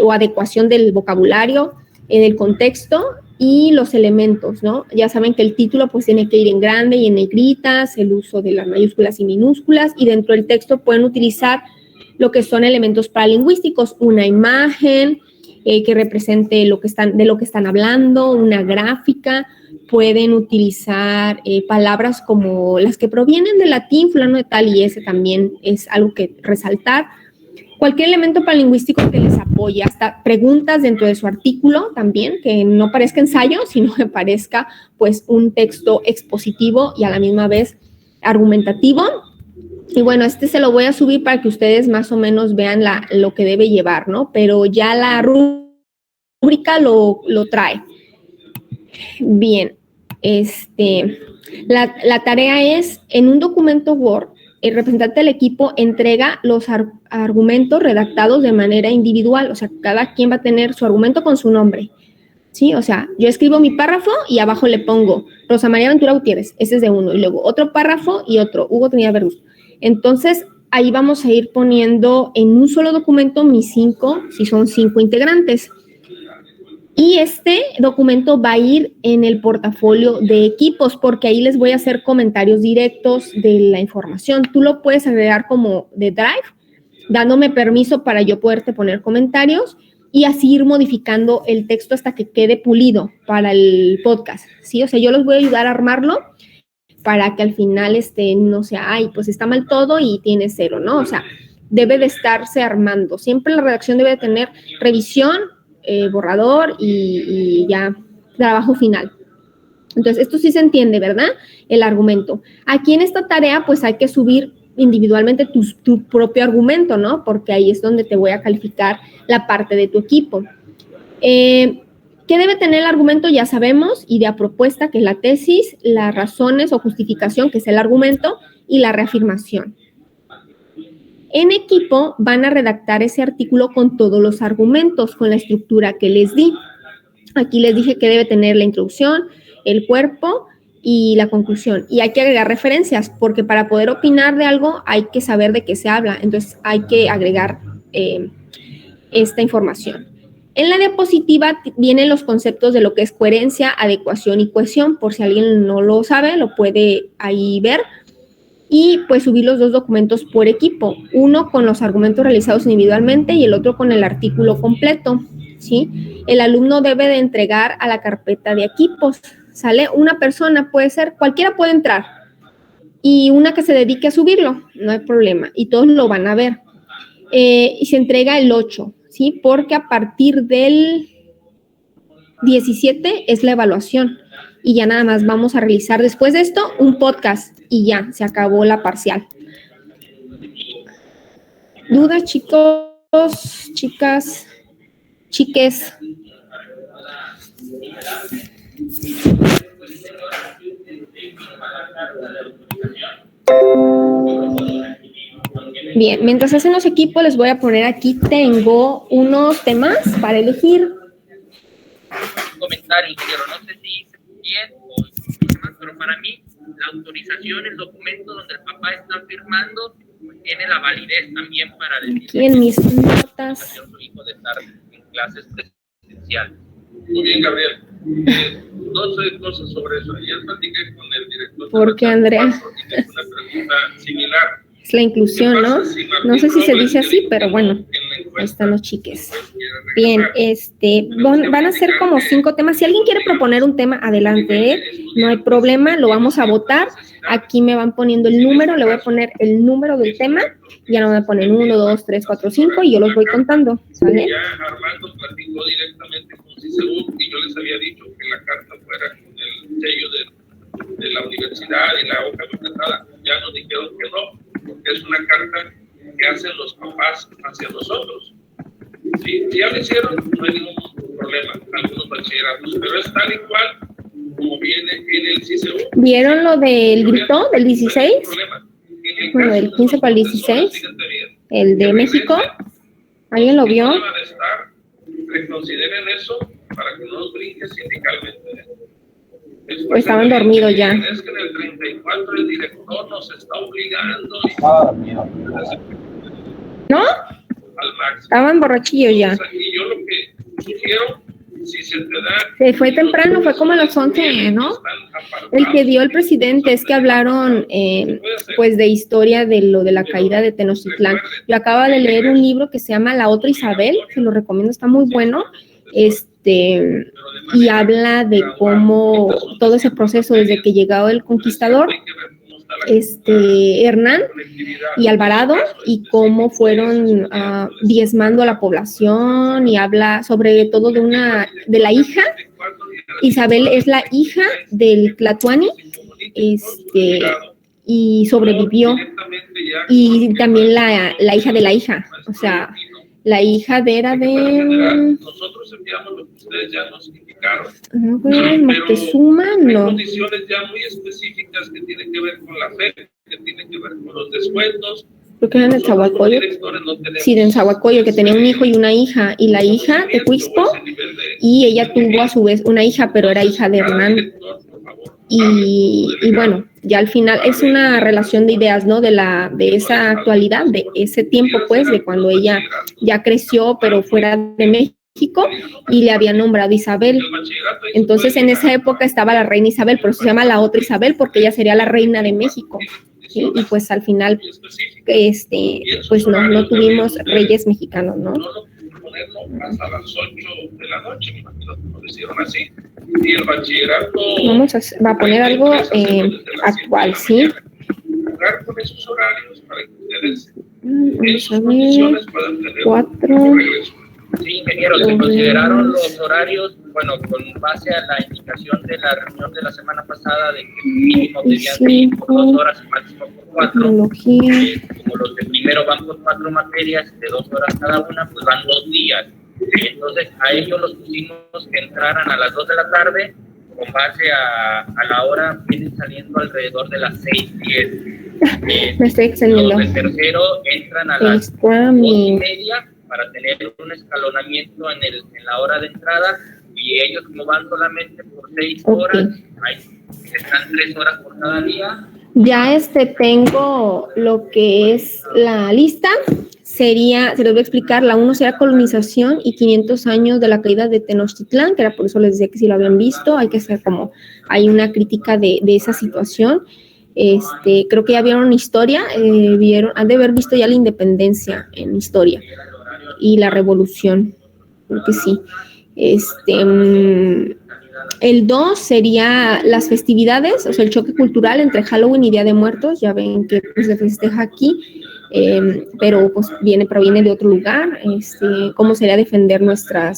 o adecuación del vocabulario, del contexto y los elementos, ¿no? Ya saben que el título pues tiene que ir en grande y en negritas, el uso de las mayúsculas y minúsculas, y dentro del texto pueden utilizar lo que son elementos paralingüísticos, una imagen que represente de lo que están hablando, una gráfica. Pueden utilizar palabras como las que provienen del latín, fulano de tal, y ese también es algo que resaltar. Cualquier elemento paralingüístico que les apoye, hasta preguntas dentro de su artículo también, que no parezca ensayo, sino que parezca pues un texto expositivo y a la misma vez argumentativo. Y bueno, se lo voy a subir para que ustedes más o menos vean lo que debe llevar, ¿no? Pero ya la rúbrica lo trae. Bien, la tarea es, en un documento Word, el representante del equipo entrega los argumentos redactados de manera individual, o sea, cada quien va a tener su argumento con su nombre, ¿sí? O sea, yo escribo mi párrafo y abajo le pongo Rosa María Ventura Gutiérrez, ese es de uno, y luego otro párrafo y otro, Hugo Trinidad Verduzco. Entonces, ahí vamos a ir poniendo en un solo documento mis 5, si son 5 integrantes. Y este documento va a ir en el portafolio de equipos, porque ahí les voy a hacer comentarios directos de la información. Tú lo puedes agregar como de Drive, dándome permiso para yo poderte poner comentarios y así ir modificando el texto hasta que quede pulido para el podcast, ¿sí? O sea, yo los voy a ayudar a armarlo para que al final no sea, ay, pues está mal todo y tiene 0, ¿no? O sea, debe de estarse armando. Siempre la redacción debe de tener revisión, borrador y ya trabajo final. Entonces, esto sí se entiende, ¿verdad? El argumento. Aquí en esta tarea, pues hay que subir individualmente tu propio argumento, ¿no? Porque ahí es donde te voy a calificar la parte de tu equipo. ¿Qué debe tener el argumento? Ya sabemos, idea propuesta, que es la tesis, las razones o justificación, que es el argumento, y la reafirmación. En equipo van a redactar ese artículo con todos los argumentos, con la estructura que les di. Aquí les dije que debe tener la introducción, el cuerpo y la conclusión. Y hay que agregar referencias, porque para poder opinar de algo hay que saber de qué se habla. Entonces hay que agregar esta información. En la diapositiva vienen los conceptos de lo que es coherencia, adecuación y cohesión. Por si alguien no lo sabe, lo puede ahí ver. Y pues subir los 2 documentos por equipo, uno con los argumentos realizados individualmente y el otro con el artículo completo, ¿sí? El alumno debe de entregar a la carpeta de equipos, ¿sale? Una persona puede ser, cualquiera puede entrar, y una que se dedique a subirlo, no hay problema, y todos lo van a ver. Y se entrega el 8, ¿sí? Porque a partir del 17 es la evaluación. Y ya nada más vamos a realizar después de esto un podcast y ya, se acabó la parcial. ¿Dudas, chicos, chicas, chiques? Bien, mientras hacen los equipos, les voy a poner aquí, tengo unos temas para elegir. Comentarios, pero no sé si hice bien o más, pero para mí la autorización, el documento donde el papá está firmando, tiene la validez también para decir aquí en mis notas. Su hijo de estar en clases presenciales. Muy bien, Gabriel. 12 cosas sobre eso. Ayer platiqué con el director. ¿Por qué, Andrea? Porque es una pregunta similar. Es la inclusión, ¿no? No sé si se dice así, pero bueno, ahí están los chiques. Bien, van a ser como 5 temas. Si alguien quiere proponer un tema, adelante, no hay problema, lo vamos a votar. Aquí me van poniendo el número, le voy a poner el número del tema, ya no me ponen 1, 2, 3, 4, 5 y yo los voy contando, ¿sale? Ya Armando platicó directamente con CICEU y yo les había dicho que la carta fuera con el sello de la universidad y la hoja presentada. Ya nos dijeron que no, porque es una carta que hacen los papás hacia nosotros. Si ya lo hicieron, no hay ningún problema, algunos bachilleratos, pero es tal y cual como viene en el CICEU. ¿Vieron lo del grito del 16? Bueno, del 15 para el 16, el de México. ¿Alguien lo vio? Reconsideren eso para que no nos brinque sindicalmente. Pues estaban dormidos ya. Es que en el 34 el director nos está obligando ¿No? al máximo. Estaban borrachillos ya. Y yo lo que sugiero, si se te da... Se fue temprano, fue como a las 11, ¿no? El que dio el presidente es que hablaron pues de historia de lo de la caída de Tenochtitlán. Yo acabo de leer un libro que se llama La Otra Isabel, que lo recomiendo, está muy bueno, y habla de cómo todo ese proceso desde que llegó el conquistador, Hernán y Alvarado, y cómo fueron diezmando a la población, y habla sobre todo de la hija. Isabel es la hija del Tlatoani, y sobrevivió, y también la hija de la hija, o sea, la hija era de... Nosotros enviamos lo que ustedes ya nos indicaron. Moctezuma, Hay no. condiciones ya muy específicas que tienen que ver con la fe, que tienen que ver con los descuentos. Creo que era en el Zahualcóyotl. Sí, de Zahualcóyotl, que tenía un hijo y una hija, y la hija de Cuixpo, y ella tuvo a su vez una hija, pero era hija de Hernán. Y bueno, ya al final es una relación de ideas, ¿no? De esa actualidad, de ese tiempo, pues, de cuando ella ya creció, pero fuera de México, y le habían nombrado Isabel. Entonces, en esa época estaba la reina Isabel, pero se llama La Otra Isabel porque ella sería la reina de México. ¿Sí? Y pues al final, pues no tuvimos reyes mexicanos, ¿no? Hasta las 8 de la noche, me imagino que lo hicieron así. Y el bachillerato... Va a poner algo actual, ¿sí? Jugar con esos horarios para que ustedes Vamos a ver, 4. Sí, ingeniero, se consideraron los horarios, bueno, con base a la indicación de la reunión de la semana pasada de que mínimo debían ser por 2 horas y máximo por 4. Como los de primero van por 4 materias de 2 horas cada una, pues van 2 días. Entonces a ellos los pusimos que entraran a las 2 de la tarde, con base a la hora vienen saliendo alrededor de las 6:10. Me estoy extendiendo. Los de tercero entran a las 2:30 para tener un escalonamiento en la hora de entrada, y ellos como van solamente por 6 horas, están 3 horas por cada día. Ya tengo lo que es la lista. Se los voy a explicar. La 1 sería colonización y 500 años de la caída de Tenochtitlán, que era por eso les decía que si lo habían visto, hay que hacer hay una crítica de esa situación. Creo que ya vieron historia, han de haber visto ya la independencia en historia y la revolución, creo que sí. El 2 sería las festividades, o sea, el choque cultural entre Halloween y Día de Muertos. Ya ven que pues, se festeja aquí, pero pues proviene de otro lugar. Cómo sería defender nuestra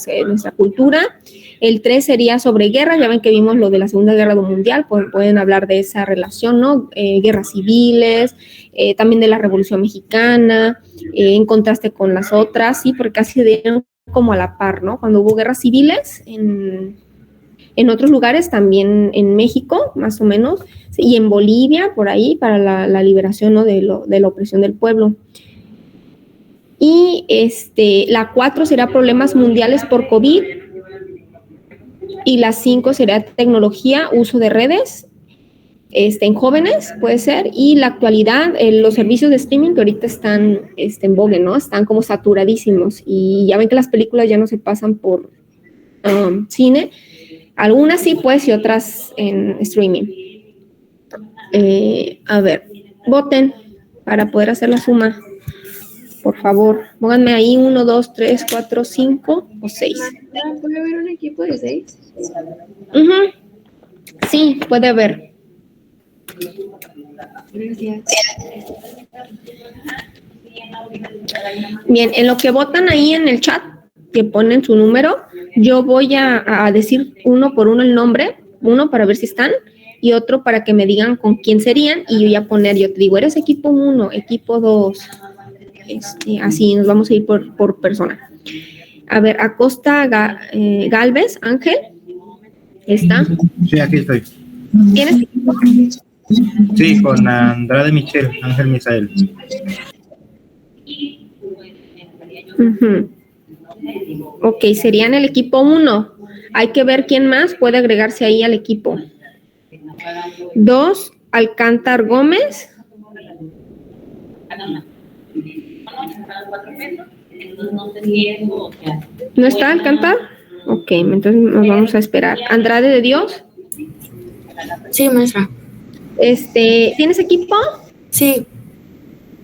cultura. El 3 sería sobre guerra. Ya ven que vimos lo de la Segunda Guerra Mundial, pues pueden hablar de esa relación, ¿no? Guerras civiles, también de la Revolución Mexicana, en contraste con las otras, sí, porque casi dieron como a la par, ¿no? Cuando hubo guerras civiles en otros lugares, también en México, más o menos, y en Bolivia, por ahí, para la liberación, ¿no? de la opresión del pueblo. Y la 4 será problemas mundiales por COVID, y la 5 será tecnología, uso de redes, en jóvenes, puede ser, y la actualidad, los servicios de streaming que ahorita están en vogue, ¿no? Están como saturadísimos, y ya ven que las películas ya no se pasan por cine, algunas sí, pues, y otras en streaming. A ver, voten para poder hacer la suma. Por favor, pónganme ahí 1, 2, 3, 4, 5 o 6. ¿Puede haber un equipo de 6? Sí, puede haber. Gracias. Bien, en lo que votan ahí en el chat, que ponen su número, yo voy a decir uno por uno el nombre, uno para ver si están, y otro para que me digan con quién serían, y yo ya yo te digo, eres equipo 1, equipo 2, así nos vamos a ir por persona. A ver, Acosta Galvez, Ángel, ¿está? Sí, aquí estoy. ¿Tienes equipo? Sí, con Andrade Michel, Ángel Misael. Ok, serían el equipo 1. Hay que ver quién más puede agregarse ahí al equipo. 2, Alcántar Gómez. ¿No está Alcántar? Ok, entonces nos vamos a esperar. Andrade de Dios. Sí, maestra. ¿Tienes equipo? Sí.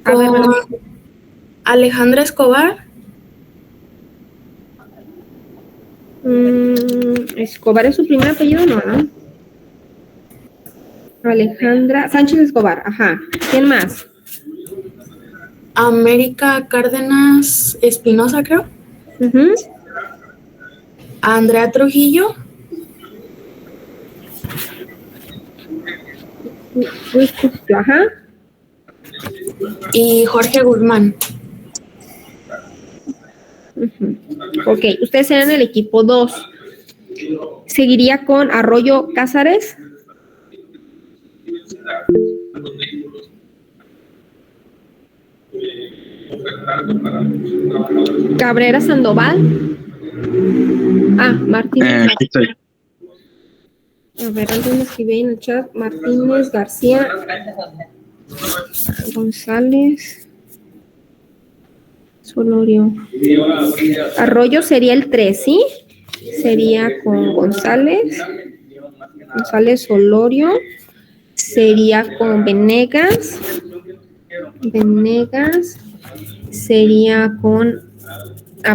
A ver, Con Alejandra Escobar. Escobar es su primer apellido, ¿no? Alejandra Sánchez Escobar, ajá. ¿Quién más? América Cárdenas Espinosa, creo. Ujú. Andrea Trujillo. Ajá. Y Jorge Guzmán. Ujú. Ok, ustedes serán el equipo 2. Seguiría con Arroyo Cázares. Cabrera Sandoval. Martínez. Aquí estoy. A ver, alguien me escribió en el chat. Martínez García. González. Solorio. Arroyo sería el 3, ¿sí? Sería con González. González Solorio. Sería con Venegas. Venegas. Sería con...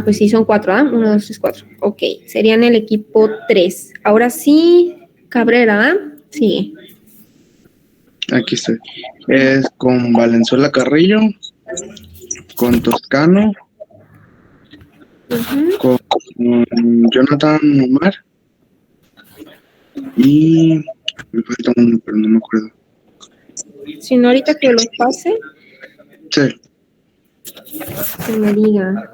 pues sí, son 4, ¿ah? 1, 2, 3, 4. Ok, serían el equipo 3. Ahora sí, Cabrera, ¿ah? Sí. Aquí estoy. Es con Valenzuela Carrillo, con Toscano, con Jonathan Omar y me falta uno, pero no me acuerdo. Si no, ahorita que los pase, Sí. que me diga.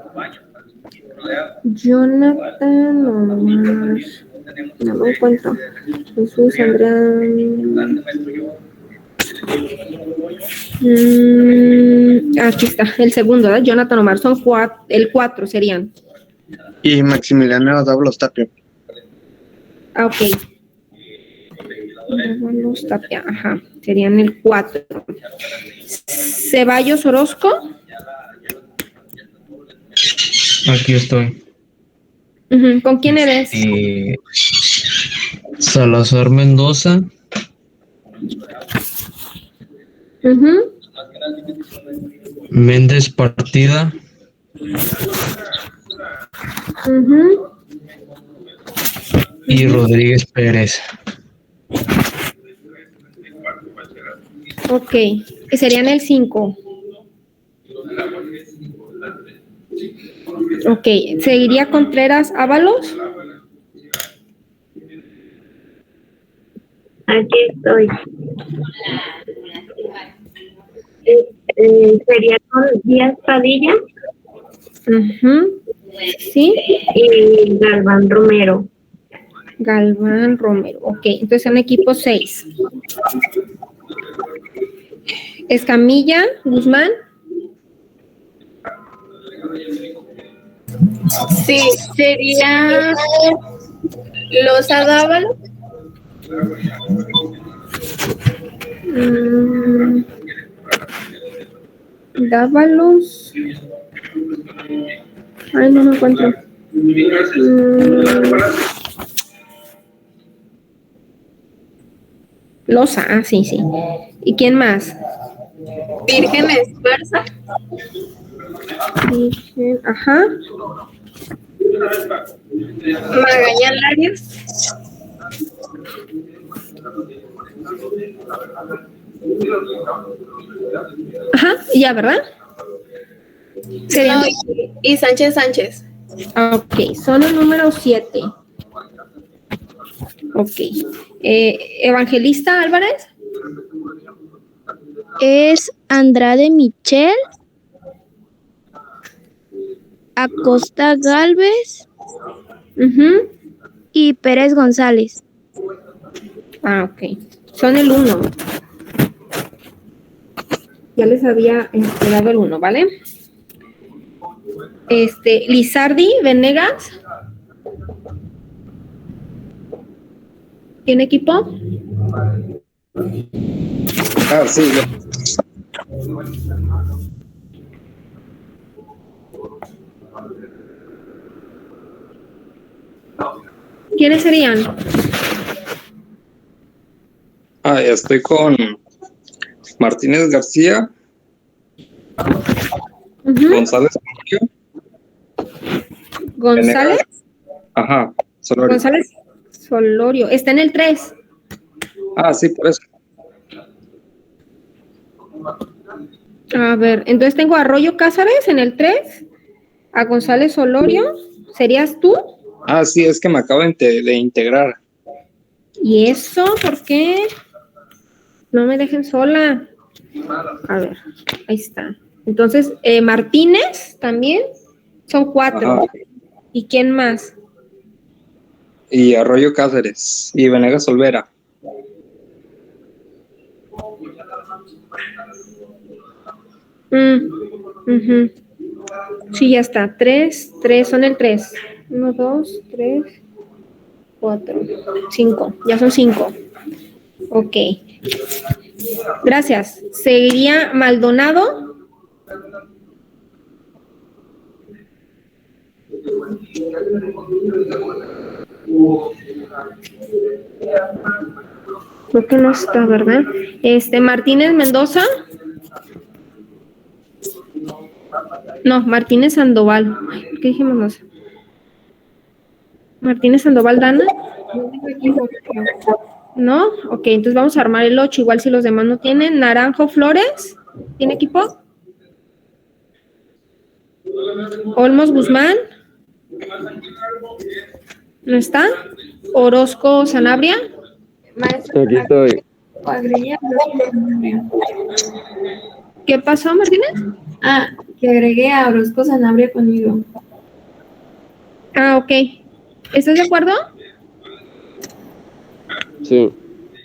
Jonathan Omar. No lo encuentro. Jesús Andrea. Aquí está, el segundo, ¿verdad? Jonathan Omar. Son 4, el 4 serían. Y Maximiliano Dávalos Tapia. Ok. Dávalos Tapia, ajá. Serían el 4. Ceballos Orozco. Aquí estoy. ¿Con quién eres? Salazar Mendoza. Méndez Partida. Y Rodríguez Pérez. Ok, que serían el 5. Ok, ¿seguiría Contreras Ábalos? Aquí estoy. Sería con Díaz Padilla. Sí. Y Galván Romero. Galván Romero, ok, entonces son equipo 6. Escamilla Guzmán. Sí, sería Los Dávalos. Dávalos. Ay, no me encuentro. Loza, sí, sí. ¿Y quién más? Virgen Esparza. Virgen, ajá. Magañán Larios. Ajá, ya, ¿verdad? Serían y Sánchez Sánchez. Ok, son el número 7. Ok. Evangelista Álvarez. Es Andrade Michel, Acosta Galvez y Pérez González. Ok. Son el 1. Ya les había dado el 1, ¿vale? Lizardi Venegas. ¿Tiene equipo? Ah, sí. ¿Quiénes serían? Estoy con Martínez García, González Solorio, González. Ajá, Solorio. González Solorio. Está en el 3. Sí, por eso. A ver, entonces tengo a Arroyo Cázares en el 3, a González Solorio. ¿Serías tú? Sí, es que me acaban de integrar. ¿Y eso? ¿Por qué? No me dejen sola. A ver, ahí está. Entonces, Martínez también. Son 4. Ajá. ¿Y quién más? Y Arroyo Cáceres y Venegas Olvera. Sí, ya está. 3, son el 3. 1, 2, 3, 4, 5. Ya son 5. Ok. Gracias. Seguiría Maldonado. Creo que no está, ¿verdad? Martínez Mendoza. No, Martínez Sandoval. ¿Qué dije Mendoza? Martínez Sandoval Dana. ¿No? Ok, entonces vamos a armar el 8, igual si los demás no tienen. Naranjo Flores. ¿Tiene equipo? Olmos Guzmán. ¿No está? Orozco Sanabria. Maestro, aquí estoy. ¿Qué pasó, Martínez? Que agregué a Orozco Sanabria conmigo. Ok. ¿Estás de acuerdo? Sí.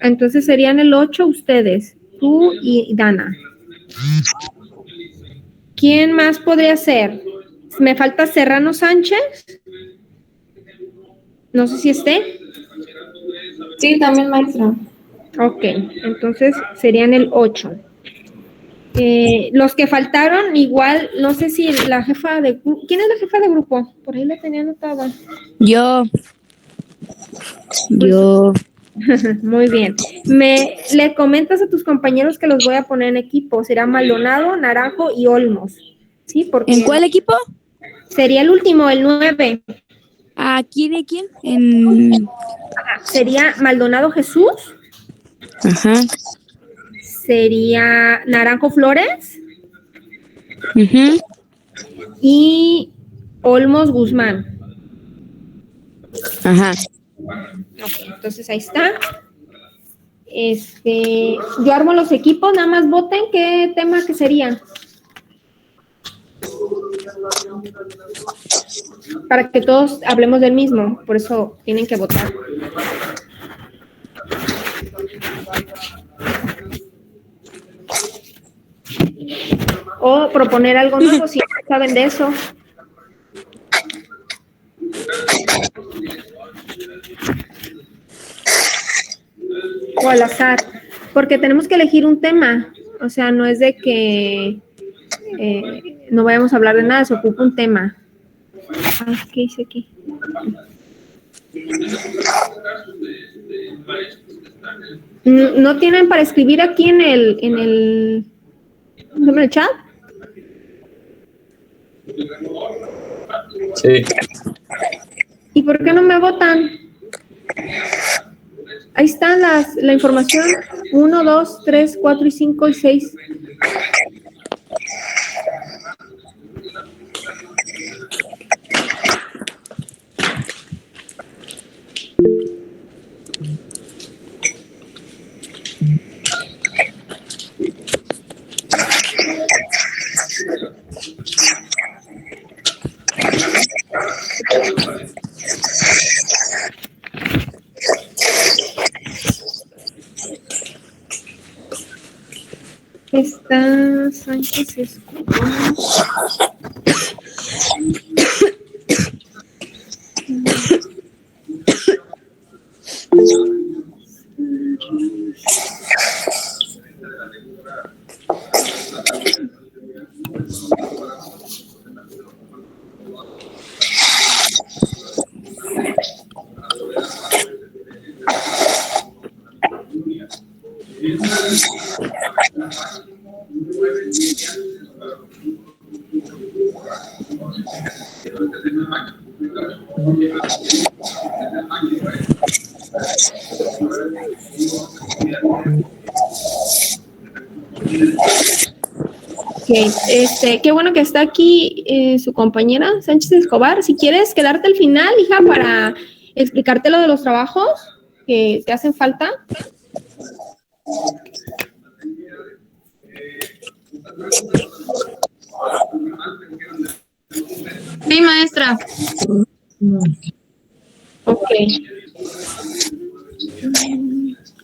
Entonces serían el 8 ustedes, tú y Dana. ¿Quién más podría ser? Me falta Serrano Sánchez. No sé si esté. Sí, también, maestra. Ok, entonces serían el 8. Los que faltaron, igual, no sé si la jefa de... ¿Quién es la jefa de grupo? Por ahí la tenía anotada. Yo. Muy bien. Le comentas a tus compañeros que los voy a poner en equipo. Será Maldonado, Naranjo y Olmos. ¿Sí? Porque ¿En cuál equipo? Sería el último, el 9. ¿Quién y quién? Sería Maldonado Jesús. Ajá. Sería Naranjo Flores. Uh-huh. Y Olmos Guzmán. Ajá. Okay, entonces ahí está. Yo armo los equipos, nada más voten qué tema que sería. Para que todos hablemos del mismo, por eso tienen que votar. O proponer algo nuevo si no saben de eso. O al azar, porque tenemos que elegir un tema, o sea, no es de que no vayamos a hablar de nada, se ocupa un tema. ¿Qué hice aquí? ¿No tienen para escribir aquí en el chat? Sí. ¿Y por qué no me votan? Ahí está la información. 1, 2, 3, 4 y 5 y 6. Está Sánchez Escobar. Qué bueno que está aquí su compañera Sánchez Escobar. Si quieres quedarte al final, hija, para explicarte lo de los trabajos que te hacen falta. Sí, maestra. Ok.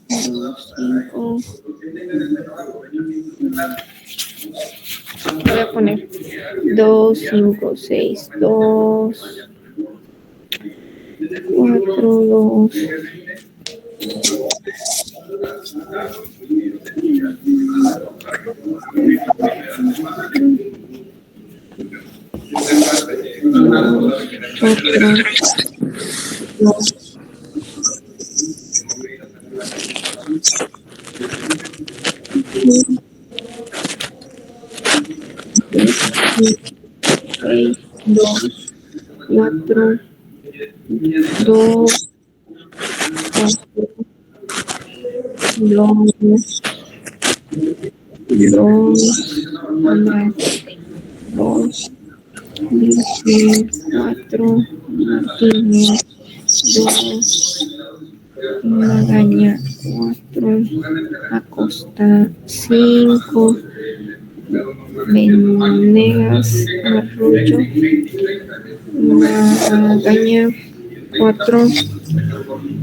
5. Voy a poner 2, 5, 6, 2, 4, 2. Dos, 4, 2, 4, Martínez, 2, Magaña, 4, Acosta, 5, Venegas, Arroyo, Magaña, 4,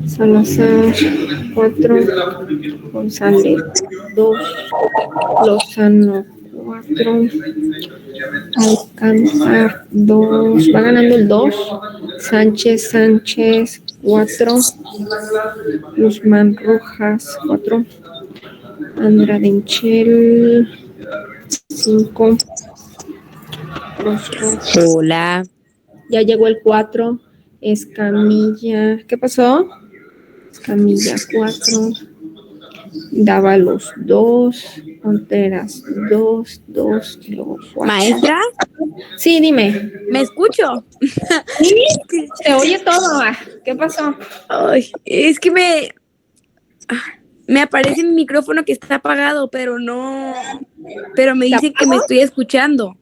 Salazar, 4, González, 2, Lozano, 4, Alcántar, 2, va ganando el 2, Sánchez, 4, Guzmán Rojas, 4, Andrade Michel, 5, Hola. Ya llegó el 4, Escamilla, ¿qué pasó? Escamilla, 4, Dávalos, 2, Contreras, 2, luego 4. ¿Maestra? Sí, dime. ¿Me escucho? Sí, se oye todo. ¿Qué pasó? Ay, es que me aparece mi micrófono que está apagado, pero me dice que me estoy escuchando.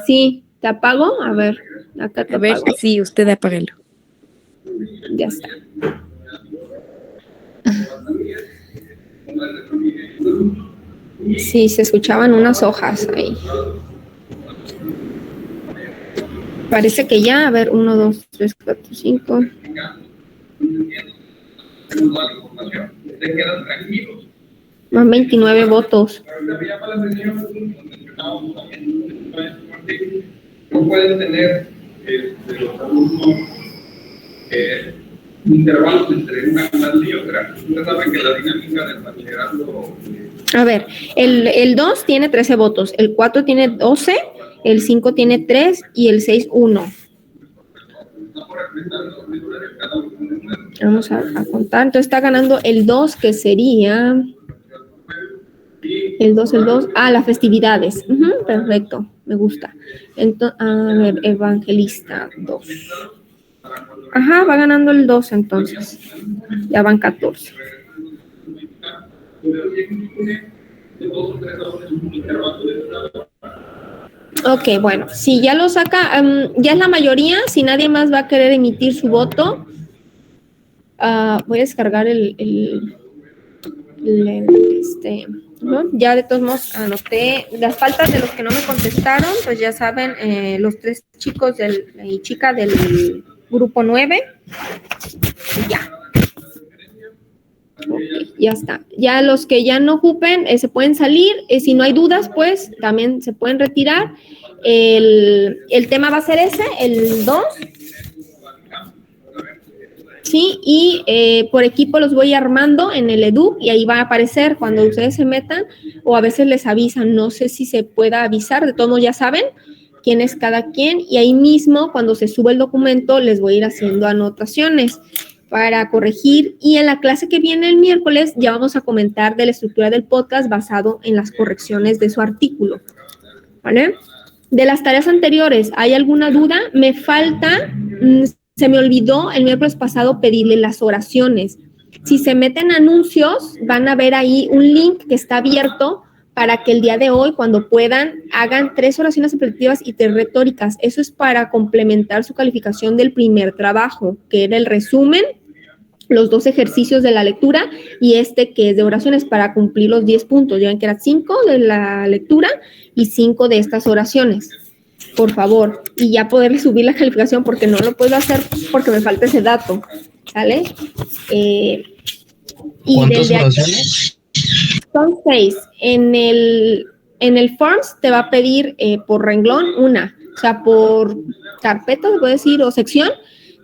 Sí, ¿te apago? A ver, acá te apago. Sí, usted apáguelo. Ya está. Sí, se escuchaban unas hojas ahí. Parece que ya, a ver, 1, 2, 3, 4, 5. Van 29 votos. No pueden tener intervalos entre una clase y otra. Usted sabe que la dinámica del bachillerato. A ver, el 2 tiene 13 votos, el 4 tiene 12, el 5 tiene 3 y el 6, 1. Vamos a contar. Entonces está ganando el 2, que sería el 2. Las festividades. Perfecto, me gusta. Entonces, a ver, Evangelista, 2. Ajá, va ganando el 2 entonces. Ya van 14. Ok, bueno, si ya lo saca, ya es la mayoría. Si nadie más va a querer emitir su voto, voy a descargar ¿no? Ya de todos modos anoté las faltas de los que no me contestaron. Pues ya saben, los 3 chicos y chica del grupo 9. Ya. Okay, ya está. Ya los que ya no ocupen se pueden salir. Si no hay dudas, pues también se pueden retirar. El tema va a ser ese, el 2. Sí, y por equipo los voy armando en el Edu y ahí va a aparecer cuando ustedes se metan, o a veces les avisan, no sé si se pueda avisar, de todos modos ya saben quién es cada quien, y ahí mismo cuando se sube el documento les voy a ir haciendo anotaciones para corregir, y en la clase que viene el miércoles ya vamos a comentar de la estructura del podcast basado en las correcciones de su artículo, ¿vale? De las tareas anteriores, ¿hay alguna duda? Me falta... Se me olvidó el miércoles pasado pedirle las oraciones. Si se meten anuncios, van a ver ahí un link que está abierto para que el día de hoy, cuando puedan, hagan 3 oraciones apelativas y 3 retóricas. Eso es para complementar su calificación del primer trabajo, que era el resumen, los 2 ejercicios de la lectura y que es de oraciones para cumplir los 10 puntos. Ya ven que eran 5 de la lectura y 5 de estas oraciones. Por favor, y ya poder subir la calificación porque no lo puedo hacer porque me falta ese dato, ¿sale? Y ¿cuántas oraciones? Son 6. En el Forms te va a pedir por renglón una, o sea, por carpeta, se puede decir, o sección,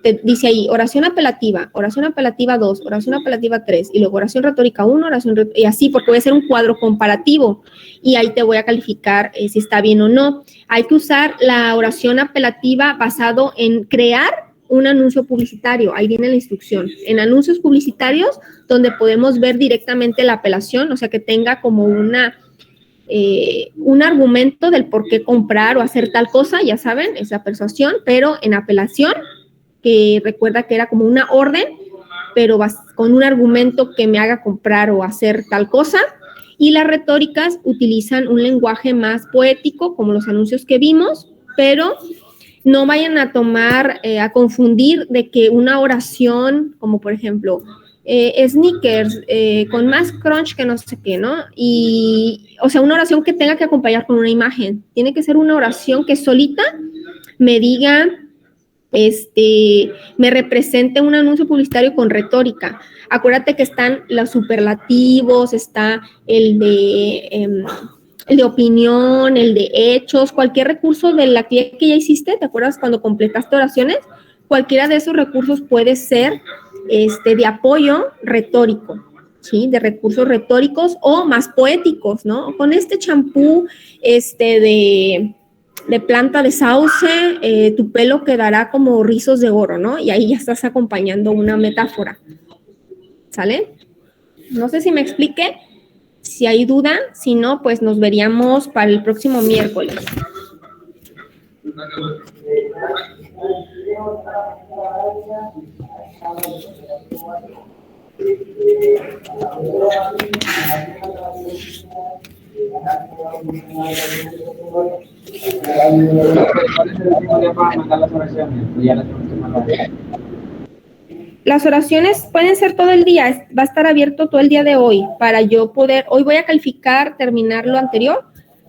te dice ahí oración apelativa 2, oración apelativa 3, y luego oración retórica 1, y así, porque voy a hacer un cuadro comparativo, y ahí te voy a calificar si está bien o no. Hay que usar la oración apelativa basado en crear un anuncio publicitario, ahí viene la instrucción, en anuncios publicitarios donde podemos ver directamente la apelación, o sea, que tenga como un argumento del por qué comprar o hacer tal cosa, ya saben, esa persuasión, pero en apelación, que recuerda que era como una orden, pero con un argumento que me haga comprar o hacer tal cosa. Y las retóricas utilizan un lenguaje más poético, como los anuncios que vimos, pero no vayan a a confundir de que una oración, como por ejemplo, Snickers, con más crunch que no sé qué, ¿no? O sea, una oración que tenga que acompañar con una imagen. Tiene que ser una oración que solita me diga... me represente un anuncio publicitario con retórica. Acuérdate que están los superlativos, está el de opinión, el de hechos, cualquier recurso de la actividad que ya hiciste, ¿te acuerdas cuando completaste oraciones? Cualquiera de esos recursos puede ser de apoyo retórico, ¿sí? De recursos retóricos o más poéticos, ¿no? Con este champú, de planta de sauce, tu pelo quedará como rizos de oro, ¿no? Y ahí ya estás acompañando una metáfora, ¿sale? No sé si me expliqué, si hay duda, si no, pues nos veríamos para el próximo miércoles. Las oraciones pueden ser todo el día, va a estar abierto todo el día de hoy para yo poder, hoy voy a calificar, terminar lo anterior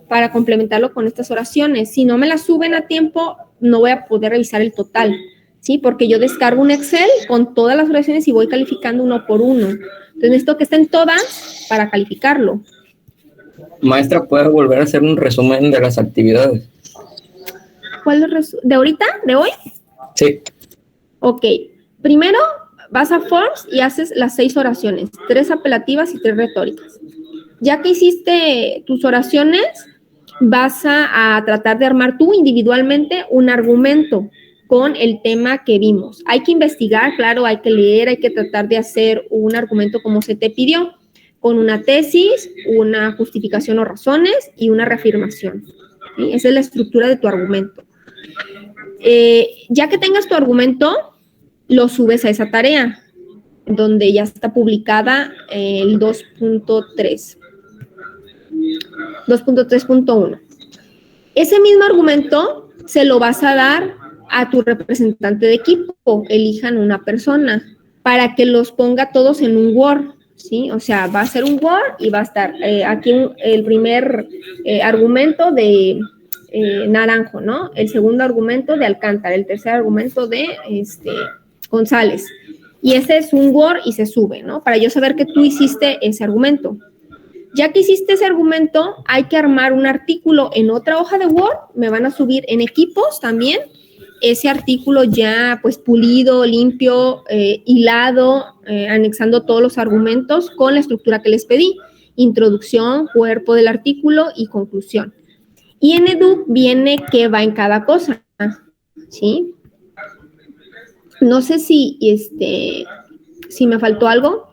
para complementarlo con estas oraciones. Si no me las suben a tiempo, no voy a poder revisar el total, ¿sí? Porque yo descargo un Excel con todas las oraciones y voy calificando uno por uno. Entonces necesito que estén todas para calificarlo. Maestra, ¿puede volver a hacer un resumen de las actividades? ¿Cuál es de ahorita? ¿De hoy? Sí. Ok. Primero vas a Forms y haces las 6 oraciones, 3 apelativas y 3 retóricas. Ya que hiciste tus oraciones, vas a tratar de armar tú individualmente un argumento con el tema que vimos. Hay que investigar, claro, hay que leer, hay que tratar de hacer un argumento como se te pidió, con una tesis, una justificación o razones y una reafirmación, ¿sí? Esa es la estructura de tu argumento. Ya que tengas tu argumento, lo subes a esa tarea, donde ya está publicada el 2.3. 2.3.1. Ese mismo argumento se lo vas a dar a tu representante de equipo, elijan una persona, para que los ponga todos en un Word, ¿sí? O sea, va a ser un Word y va a estar aquí el primer argumento de Naranjo, ¿no? El segundo argumento de Alcántara, el tercer argumento de González. Y ese es un Word y se sube, ¿no? Para yo saber que tú hiciste ese argumento. Ya que hiciste ese argumento, hay que armar un artículo en otra hoja de Word, me van a subir en equipos también, ese artículo ya pues pulido, limpio, hilado, anexando todos los argumentos con la estructura que les pedí: introducción, cuerpo del artículo y conclusión. Y en Edu viene qué va en cada cosa, ¿sí? No sé si me faltó algo.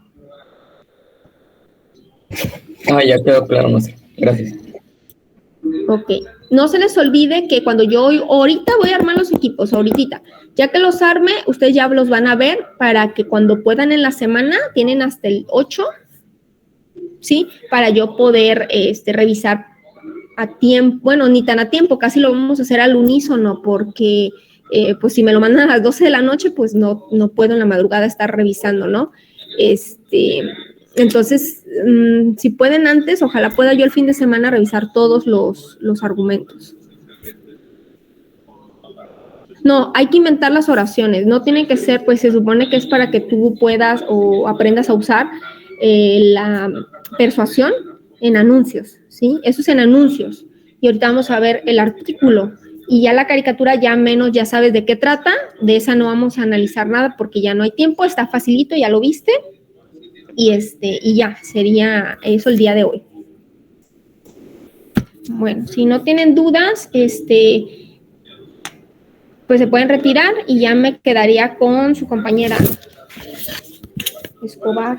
Ya quedó claro, maestra. Gracias. Ok. No se les olvide que cuando ahorita voy a armar los equipos, ahorita. Ya que los arme, ustedes ya los van a ver para que cuando puedan en la semana, tienen hasta el 8, ¿sí? Para yo poder revisar a tiempo, bueno, ni tan a tiempo, casi lo vamos a hacer al unísono, porque pues si me lo mandan a las 12 de la noche, pues no puedo en la madrugada estar revisando, ¿no? Entonces, si pueden antes, ojalá pueda yo el fin de semana revisar todos los argumentos. No, hay que inventar las oraciones, no tienen que ser, pues se supone que es para que tú puedas o aprendas a usar la persuasión en anuncios, ¿sí? Eso es en anuncios. Y ahorita vamos a ver el artículo. Y ya la caricatura ya menos, ya sabes de qué trata, de esa no vamos a analizar nada porque ya no hay tiempo, está facilito, ya lo viste. Y ya, sería eso el día de hoy. Bueno, si no tienen dudas, pues se pueden retirar y ya me quedaría con su compañera Escobar.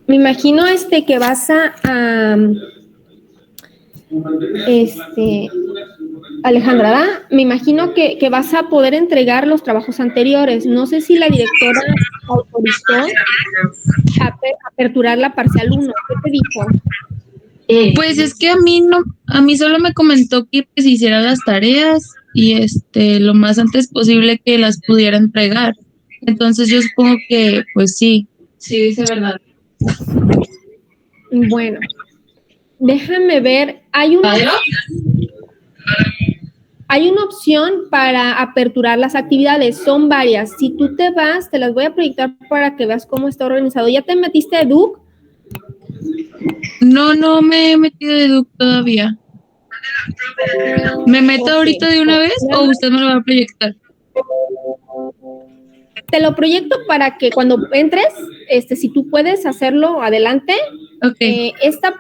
Me imagino que vas Alejandra, ¿verdad? Me imagino que vas a poder entregar los trabajos anteriores. No sé si la directora autorizó aperturar la parcial 1. ¿Qué te dijo? Pues es que a mí solo me comentó que pues hiciera las tareas y lo más antes posible que las pudiera entregar. Entonces yo supongo que pues sí dice verdad. Bueno, déjame ver, hay una opción para aperturar las actividades, son varias. Si tú te vas, te las voy a proyectar para que veas cómo está organizado. ¿Ya te metiste a Educ? No me he metido de Educ todavía. ¿Me meto ahorita de una vez o usted me lo va a proyectar? Te lo proyecto para que cuando entres, si tú puedes hacerlo, adelante. Okay. Esta